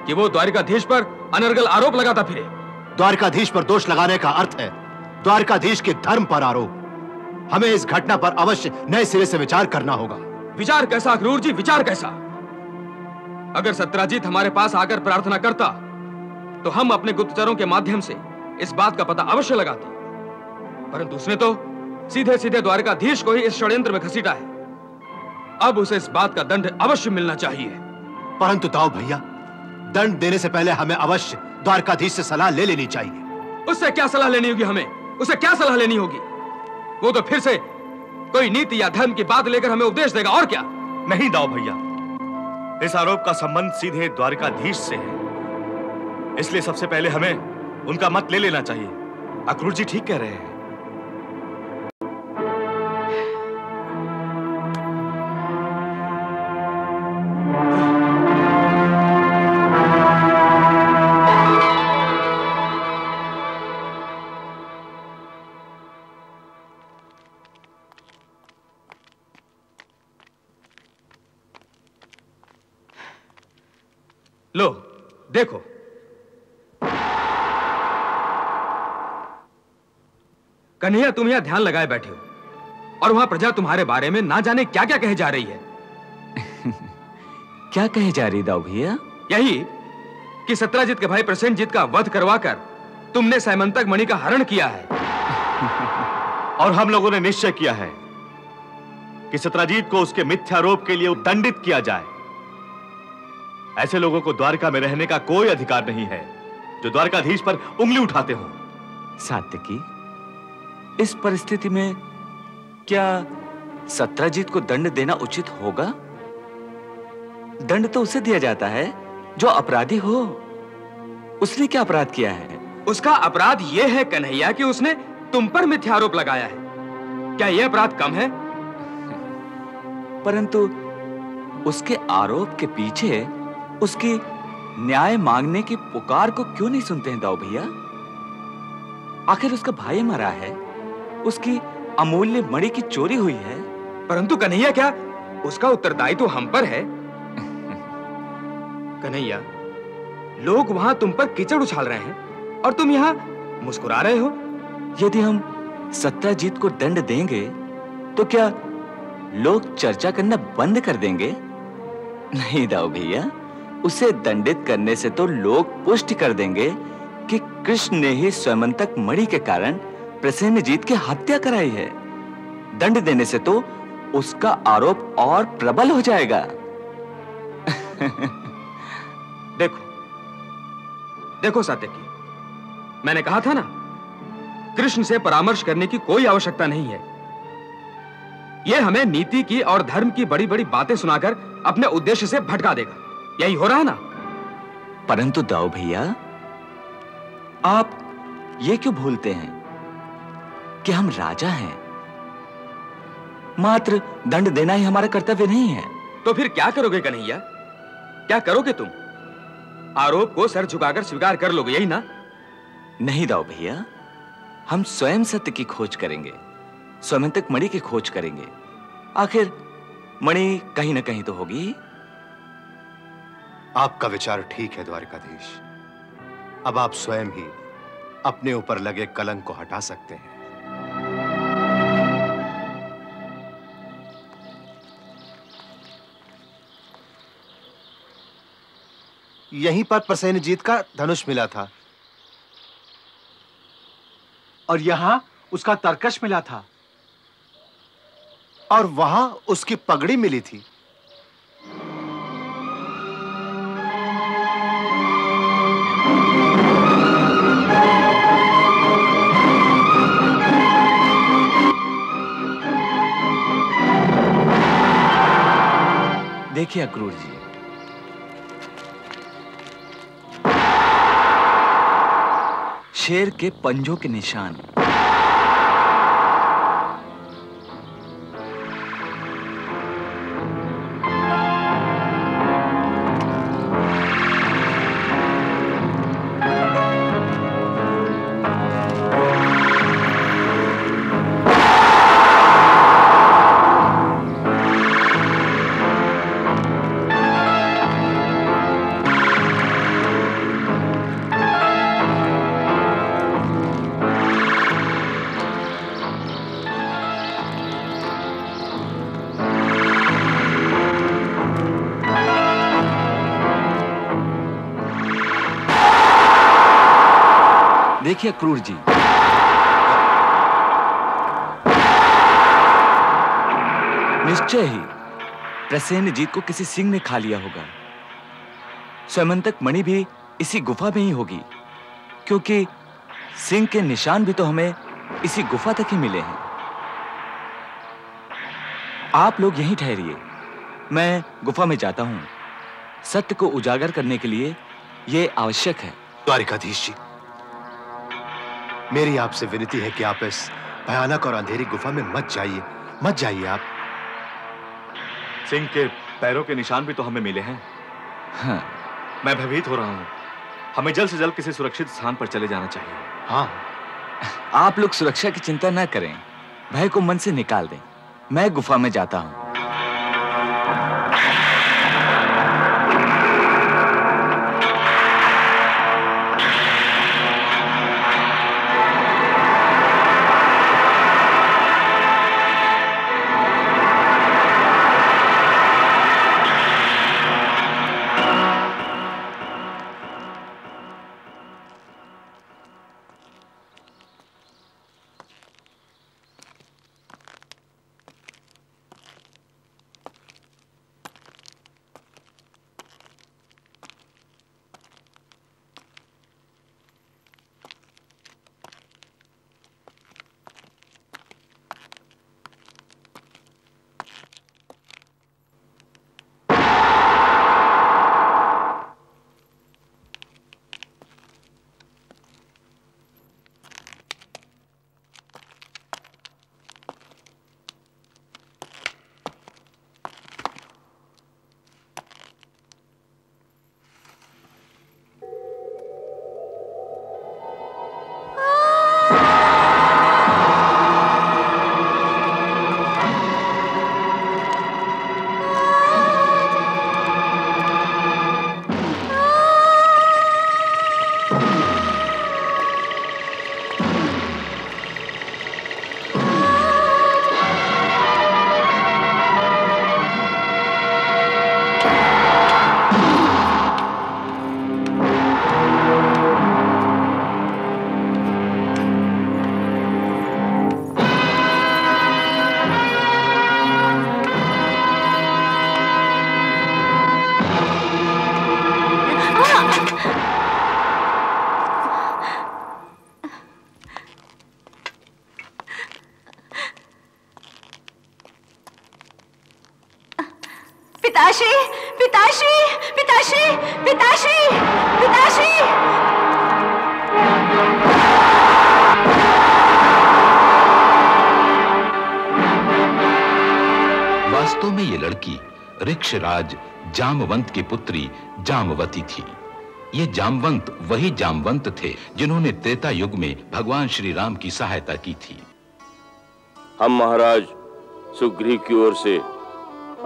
कि वो द्वारकाधीश पर अनर्गल आरोप लगाता फिरे। द्वारकाधीश पर दोष लगाने का अर्थ है द्वारकाधीश के धर्म पर आरोप। हमें इस घटना पर अवश्य नए सिरे से विचार करना होगा। विचार कैसा अक्रूर जी, विचार कैसा? अगर सत्यजीत हमारे पास आकर प्रार्थना करता तो हम अपने गुप्तचरों के माध्यम से इस बात का पता अवश्य लगाते, परंतु उसने तो सीधे सीधे द्वारकाधीश को ही इस षड्यंत्र में घसीटा है। अब उसे इस बात का दंड अवश्य मिलना चाहिए। परंतु दाऊ भैया, दंड देने से पहले हमें अवश्य द्वारकाधीश से सलाह ले लेनी चाहिए। उससे क्या सलाह लेनी होगी हमें? उसे क्या सलाह लेनी होगी? वो तो फिर से कोई नीति या धर्म की बात लेकर हमें उपदेश देगा, और क्या? नहीं दाऊ भैया, इस आरोप का संबंध सीधे द्वारकाधीश से है, इसलिए सबसे पहले हमें उनका मत ले लेना चाहिए। अक्रूर जी ठीक कह रहे हैं। लो देखो, कन्हैया तुम यहां ध्यान लगाए बैठे हो और वहां प्रजा तुम्हारे बारे में ना जाने क्या क्या कहे जा रही है। क्या कहे जा रही दाऊ भैया? यही कि सत्यजीत के भाई प्रसेनजीत का वध करवाकर तुमने समंतक मणि का हरण किया है। और हम लोगों ने निश्चय किया है कि सत्यजीत को उसके मिथ्यारोप के लिए दंडित किया जाए। ऐसे लोगों को द्वारका में रहने का कोई अधिकार नहीं है जो द्वारकाधीश पर उंगली उठाते हो। सात्यकी, इस परिस्थिति में क्या सत्यजीत को दंड देना उचित होगा? दंड तो उसे दिया जाता है जो अपराधी हो। उसने क्या अपराध किया है? उसका अपराध यह है कन्हैया कि उसने तुम पर मिथ्यारोप लगाया है। क्या यह अपराध कम है? परंतु उसके आरोप के पीछे उसकी न्याय मांगने की पुकार को क्यों नहीं सुनते हैं दाऊ भैया? आखिर उसका भाई मरा है, उसकी अमूल्य मणि की चोरी हुई है। परंतु कन्हैया, क्या उसका उत्तरदायित्व तो हम पर है? कन्हैया, लोग वहां तुम पर कीचड़ उछाल रहे हैं और तुम यहां मुस्कुरा रहे हो। यदि हम सत्यजीत को दंड देंगे तो क्या लोग चर्चा करना बंद कर देंगे? नहीं दाऊ भैया, उसे दंडित करने से तो लोग पुष्टि कर देंगे कि कृष्ण ने ही समंतक मणि के कारण प्रसेनजीत की हत्या कराई है। दंड देने से तो उसका आरोप और प्रबल हो जाएगा। देखो देखो सात्यकी, मैंने कहा था ना, कृष्ण से परामर्श करने की कोई आवश्यकता नहीं है। यह हमें नीति की और धर्म की बड़ी बड़ी बातें सुनाकर अपने उद्देश्य से भटका देगा। यही हो रहा है ना? परंतु दाऊ भैया, आप ये क्यों भूलते हैं कि हम राजा हैं? मात्र दंड देना ही हमारा कर्तव्य नहीं है। तो फिर क्या करोगे कन्हैया? क्या करोगे तुम? आरोप को सर झुकाकर स्वीकार कर लोगे, यही ना? नहीं दाऊ भैया, हम स्वयं सत्य की खोज करेंगे, समंतक मणि की खोज करेंगे। आखिर मणि कहीं ना कहीं तो होगी। आपका विचार ठीक है द्वारकाधीश। अब आप स्वयं ही अपने ऊपर लगे कलंक को हटा सकते हैं। यहीं पर प्रसेनजीत का धनुष मिला था और यहां उसका तरकश मिला था और वहां उसकी पगड़ी मिली थी। देखिए अक्रूर जी, शेर के पंजों के निशान। देखिए क्रूर जी, निश्चय ही प्रसेनजीत को किसी सिंह ने खा लिया होगा। स्वयंतक मणि भी इसी गुफा में ही होगी, क्योंकि सिंह के निशान भी तो हमें इसी गुफा तक ही मिले हैं। आप लोग यहीं ठहरिए, मैं गुफा में जाता हूं। सत्य को उजागर करने के लिए यह आवश्यक है। द्वारिकाधीश जी, मेरी आपसे विनती है कि आप इस भयानक और अंधेरी गुफा में मत जाइए आप। सिंह के पैरों के निशान भी तो हमें मिले हैं। हाँ। मैं भयभीत हो रहा हूं। हमें जल्द से जल्द किसी सुरक्षित स्थान पर चले जाना चाहिए। हाँ, आप लोग सुरक्षा की चिंता न करें, भय को मन से निकाल दें। मैं गुफा में जाता हूं। पिताश्री, पिताश्री, पिताश्री, पिताश्री, पिताश्री। वास्तव में ये लड़की ऋक्षराज जामवंत की पुत्री जामवती थी। ये जामवंत वही जामवंत थे जिन्होंने त्रेता युग में भगवान श्री राम की सहायता की थी। हम महाराज सुग्रीव की ओर से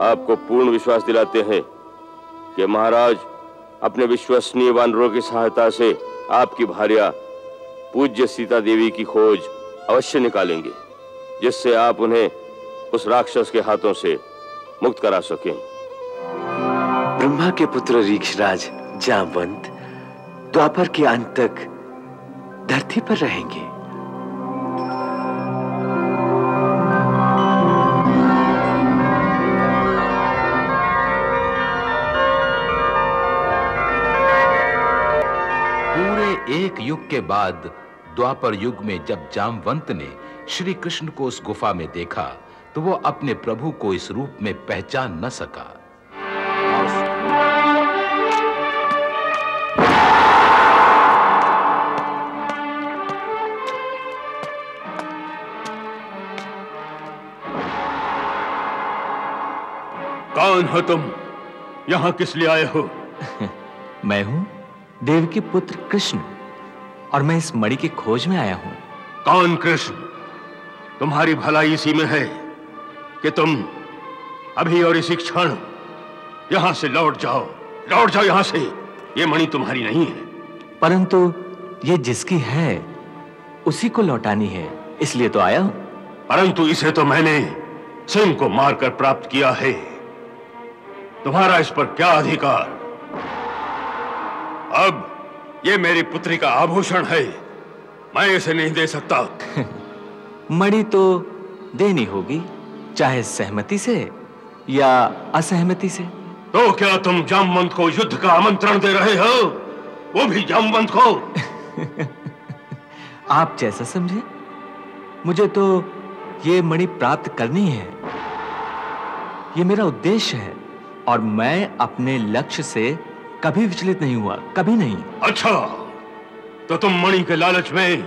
आपको पूर्ण विश्वास दिलाते हैं कि महाराज अपने विश्वसनीय वानरों की सहायता से आपकी भार्या पूज्य सीता देवी की खोज अवश्य निकालेंगे, जिससे आप उन्हें उस राक्षस के हाथों से मुक्त करा सकें। ब्रह्मा के पुत्र ऋक्षराज जामवंत द्वापर के अंत तक धरती पर रहेंगे। एक युग के बाद द्वापर युग में जब जामवंत ने श्री कृष्ण को उस गुफा में देखा तो वो अपने प्रभु को इस रूप में पहचान न सका। कौन हो तुम? यहाँ किस लिए आए हो? मैं हूं देव के पुत्र कृष्ण और मैं इस मणि की खोज में आया हूं। कौन कृष्ण? तुम्हारी भलाई इसी में है कि तुम अभी और इसी क्षण यहां से लौट जाओ यहां से। ये मणि तुम्हारी नहीं है। परंतु ये जिसकी है उसी को लौटानी है, इसलिए तो आया हूं। परंतु इसे तो मैंने सिंह को मारकर प्राप्त किया है। तुम्हारा इस पर क्या अधिकार? अब ये मेरी पुत्री का आभूषण है, मैं इसे नहीं दे सकता। मणि तो देनी होगी, चाहे सहमति से या असहमति से। तो क्या तुम जामवंत को युद्ध का आमंत्रण दे रहे हो? वो भी जामवंत को? आप जैसा समझे। मुझे तो ये मणि प्राप्त करनी है, ये मेरा उद्देश्य है और मैं अपने लक्ष्य से कभी विचलित नहीं हुआ, कभी नहीं। अच्छा, तो तुम मणि के लालच में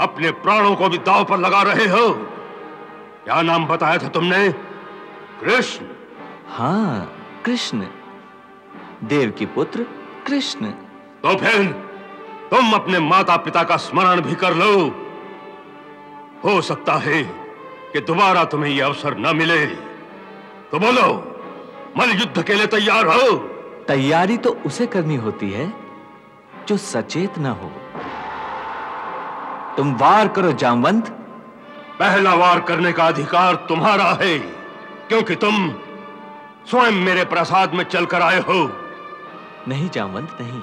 अपने प्राणों को भी दांव पर लगा रहे हो। क्या नाम बताया था तुमने? कृष्ण? हाँ, कृष्ण, देव की पुत्र कृष्ण। तो फिर तुम अपने माता पिता का स्मरण भी कर लो। हो सकता है कि दोबारा तुम्हें यह अवसर न मिले। तो बोलो, मल युद्ध के लिए तैयार हो? तैयारी तो उसे करनी होती है जो सचेत न हो। तुम वार करो जामवंत। पहला वार करने का अधिकार तुम्हारा है, क्योंकि तुम स्वयं मेरे प्रसाद में चलकर आए हो। नहीं जामवंत, नहीं।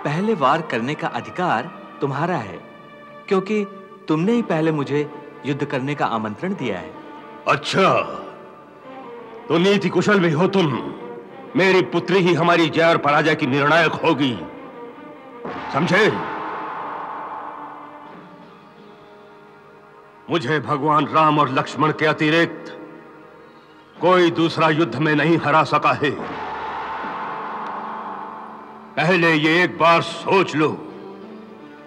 पहले वार करने का अधिकार तुम्हारा है, क्योंकि तुमने ही पहले मुझे युद्ध करने का आमंत्रण दिया है। अच्छा, तो नीति कुशल भी हो तुम। मेरी पुत्री ही हमारी जय और पराजय की निर्णायक होगी, समझे? मुझे भगवान राम और लक्ष्मण के अतिरिक्त कोई दूसरा युद्ध में नहीं हरा सका है। पहले ये एक बार सोच लो।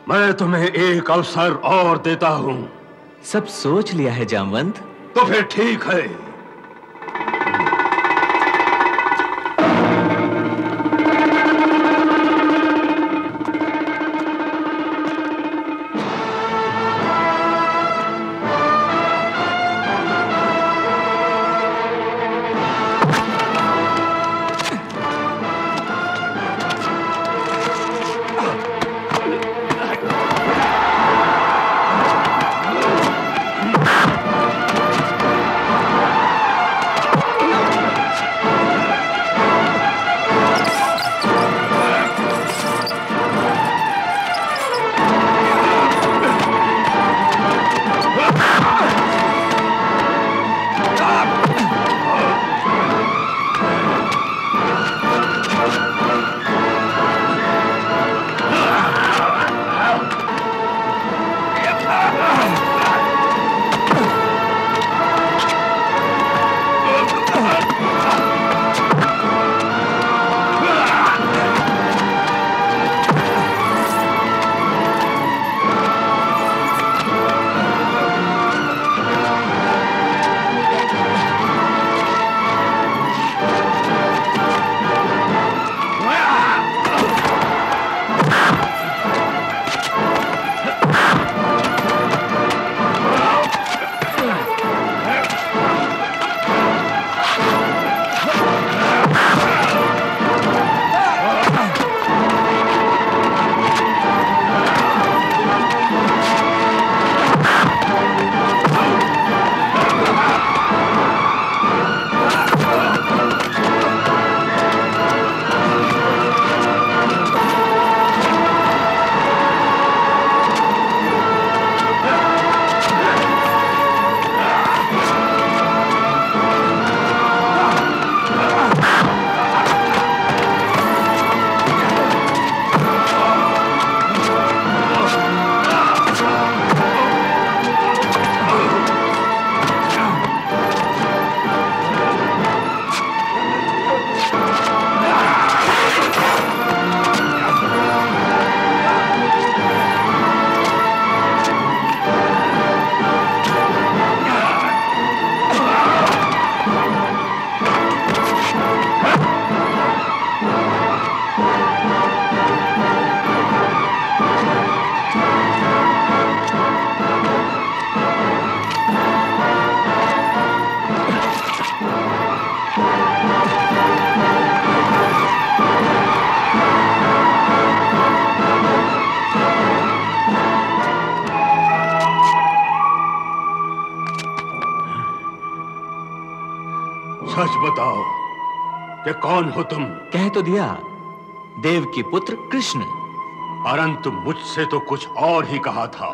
मैं तुम्हें एक अवसर और देता हूं। सब सोच लिया है जामवंत। तो फिर ठीक है। सच बताओ कि कौन हो तुम? कह तो दिया, देव की पुत्र कृष्ण। परंतु मुझसे तो कुछ और ही कहा था।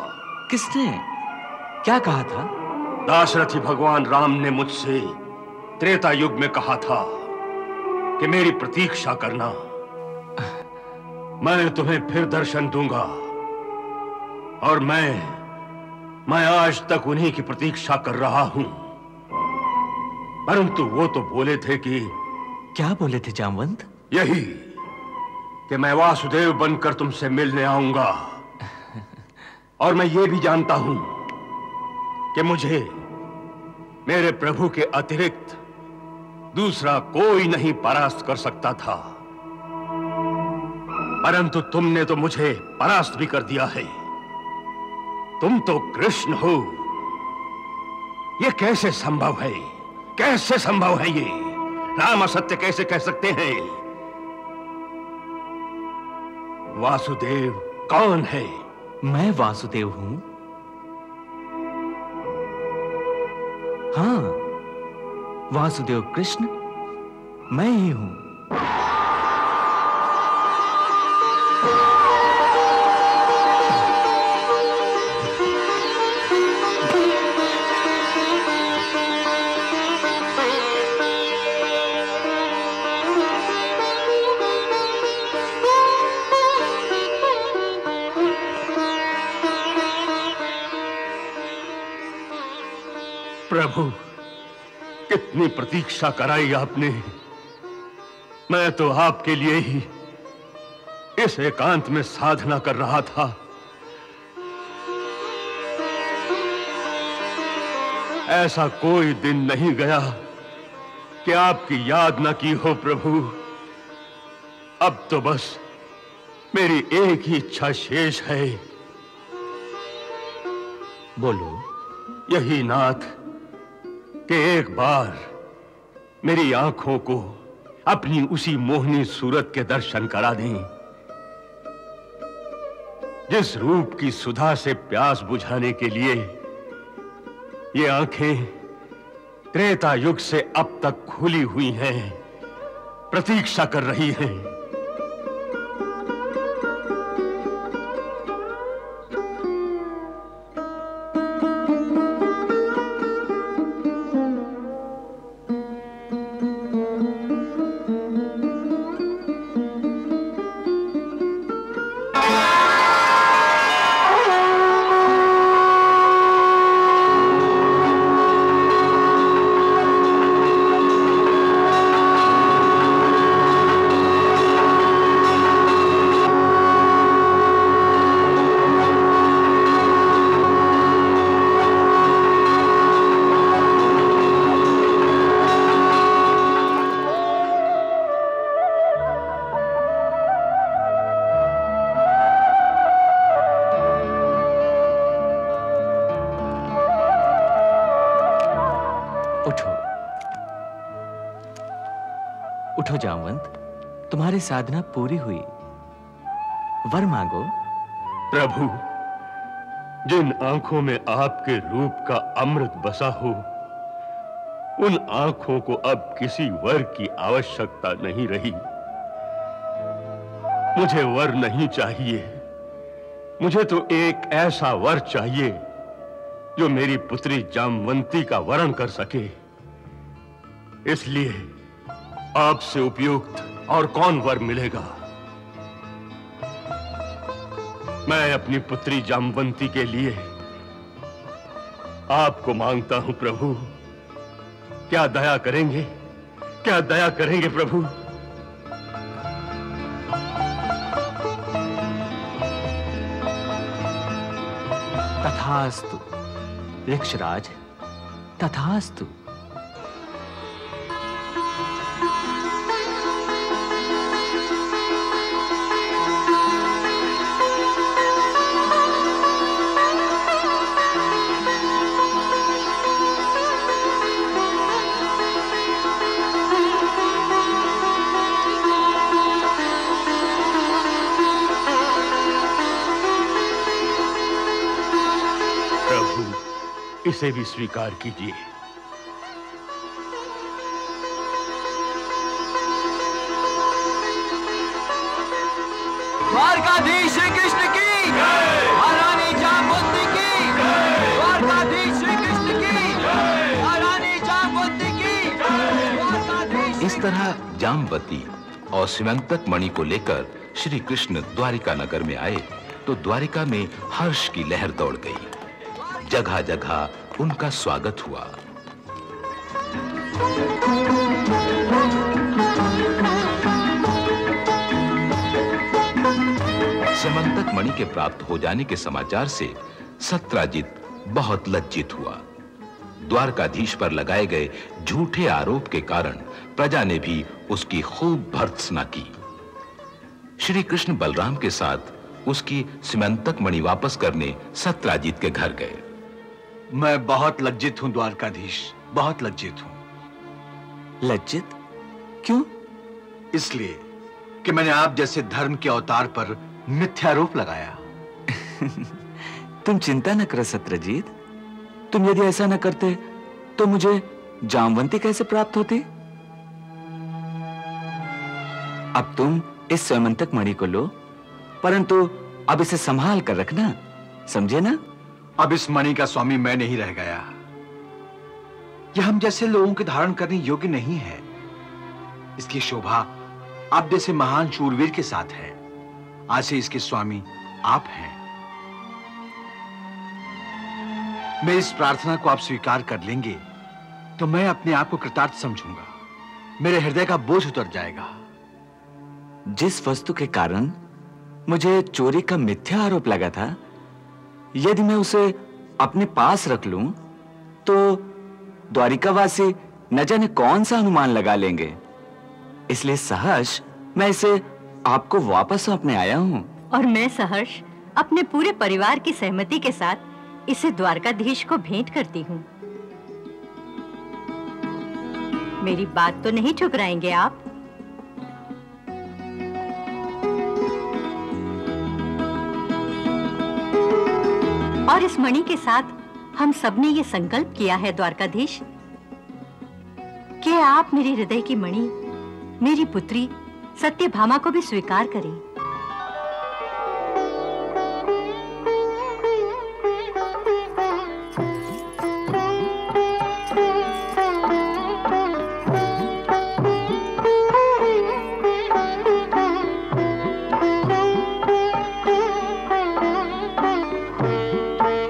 किसने? क्या कहा था? दाशरथी भगवान राम ने मुझसे त्रेता युग में कहा था कि मेरी प्रतीक्षा करना, मैं तुम्हें फिर दर्शन दूंगा। और मैं आज तक उन्हीं की प्रतीक्षा कर रहा हूं। परंतु वो तो बोले थे कि... क्या बोले थे जामवंत? यही कि मैं वासुदेव बनकर तुमसे मिलने आऊंगा। और मैं ये भी जानता हूं कि मुझे मेरे प्रभु के अतिरिक्त दूसरा कोई नहीं परास्त कर सकता था। परंतु तुमने तो मुझे परास्त भी कर दिया है। तुम तो कृष्ण हो। ये कैसे संभव है? कैसे संभव है ये? राम असत्य कैसे कह सकते हैं? वासुदेव कौन है? मैं वासुदेव हूं। हाँ, वासुदेव कृष्ण मैं ही हूं। प्रभु, कितनी प्रतीक्षा कराई आपने। मैं तो आपके लिए ही इस एकांत में साधना कर रहा था। ऐसा कोई दिन नहीं गया कि आपकी याद न की हो प्रभु। अब तो बस मेरी एक ही इच्छा शेष है। बोलो। यही नाथ कि एक बार मेरी आंखों को अपनी उसी मोहनी सूरत के दर्शन करा दें, जिस रूप की सुधा से प्यास बुझाने के लिए ये आंखें त्रेता युग से अब तक खुली हुई हैं, प्रतीक्षा कर रही हैं। उठो जामवंत, तुम्हारी साधना पूरी हुई। वर मांगो। प्रभु, जिन आंखों में आपके रूप का अमृत बसा हो, उन आंखों को अब किसी वर की आवश्यकता नहीं रही। मुझे वर नहीं चाहिए। मुझे तो एक ऐसा वर चाहिए जो मेरी पुत्री जामवंती का वरण कर सके। इसलिए आपसे उपयुक्त और कौन वर मिलेगा? मैं अपनी पुत्री जामवंती के लिए आपको मांगता हूं प्रभु। क्या दया करेंगे? क्या दया करेंगे प्रभु? तथास्तु वृक्षराज, तथास्तु। इसे भी स्वीकार कीजिए। द्वारकाधीश श्री कृष्ण की महारानी जामवंती की द्वारकाधीश श्री कृष्ण की महारानी जामवंती की द्वारकाधीश। इस तरह जामवती और स्यमंतक मणि को लेकर श्री कृष्ण द्वारिका नगर में आए तो द्वारिका में हर्ष की लहर दौड़ गई। जगह जगह उनका स्वागत हुआ। स्यमंतक मणि के प्राप्त हो जाने के समाचार से सत्राजित बहुत लज्जित हुआ। द्वारकाधीश पर लगाए गए झूठे आरोप के कारण प्रजा ने भी उसकी खूब भर्त्सना की। श्री कृष्ण बलराम के साथ उसकी स्यमंतक मणि वापस करने सत्राजित के घर गए। मैं बहुत लज्जित हूं द्वारकाधीश, बहुत लज्जित हूं। लज्जित क्यों? इसलिए कि मैंने आप जैसे धर्म के अवतार पर मिथ्यारोप लगाया। तुम चिंता न करो सत्रजीत, तुम यदि ऐसा न करते तो मुझे जामवंती कैसे प्राप्त होती? अब तुम इस स्यमंतक मणि को लो, परंतु अब इसे संभाल कर रखना, समझे ना? अब इस मणि का स्वामी मैं नहीं रह गया। यह हम जैसे लोगों के धारण करने योग्य नहीं है। इसकी शोभा आप जैसे महान शूरवीर के साथ है। आज से इसके स्वामी आप हैं। मेरी इस प्रार्थना को आप स्वीकार कर लेंगे तो मैं अपने आप को कृतार्थ समझूंगा। मेरे हृदय का बोझ उतर जाएगा। जिस वस्तु के कारण मुझे चोरी का मिथ्या आरोप लगा था, यदि मैं उसे अपने पास रख लूं तो द्वारिकावासी न जाने कौन सा अनुमान लगा लेंगे। इसलिए सहर्ष मैं इसे आपको वापस सौंपने आया हूं। और मैं सहर्ष अपने पूरे परिवार की सहमति के साथ इसे द्वारकाधीश को भेंट करती हूँ। मेरी बात तो नहीं ठुकराएंगे आप? और इस मणि के साथ हम सबने ये संकल्प किया है द्वारकाधीश कि आप मेरे हृदय की मणि, मेरी पुत्री सत्यभामा को भी स्वीकार करें।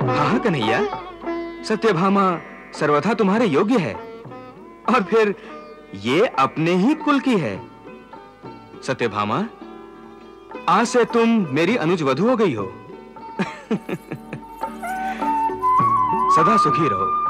हाँ कन्हैया, सत्यभामा सर्वथा तुम्हारे योग्य है और फिर ये अपने ही कुल की है। सत्यभामा, आज से तुम मेरी अनुज वधू हो गई हो। सदा सुखी रहो।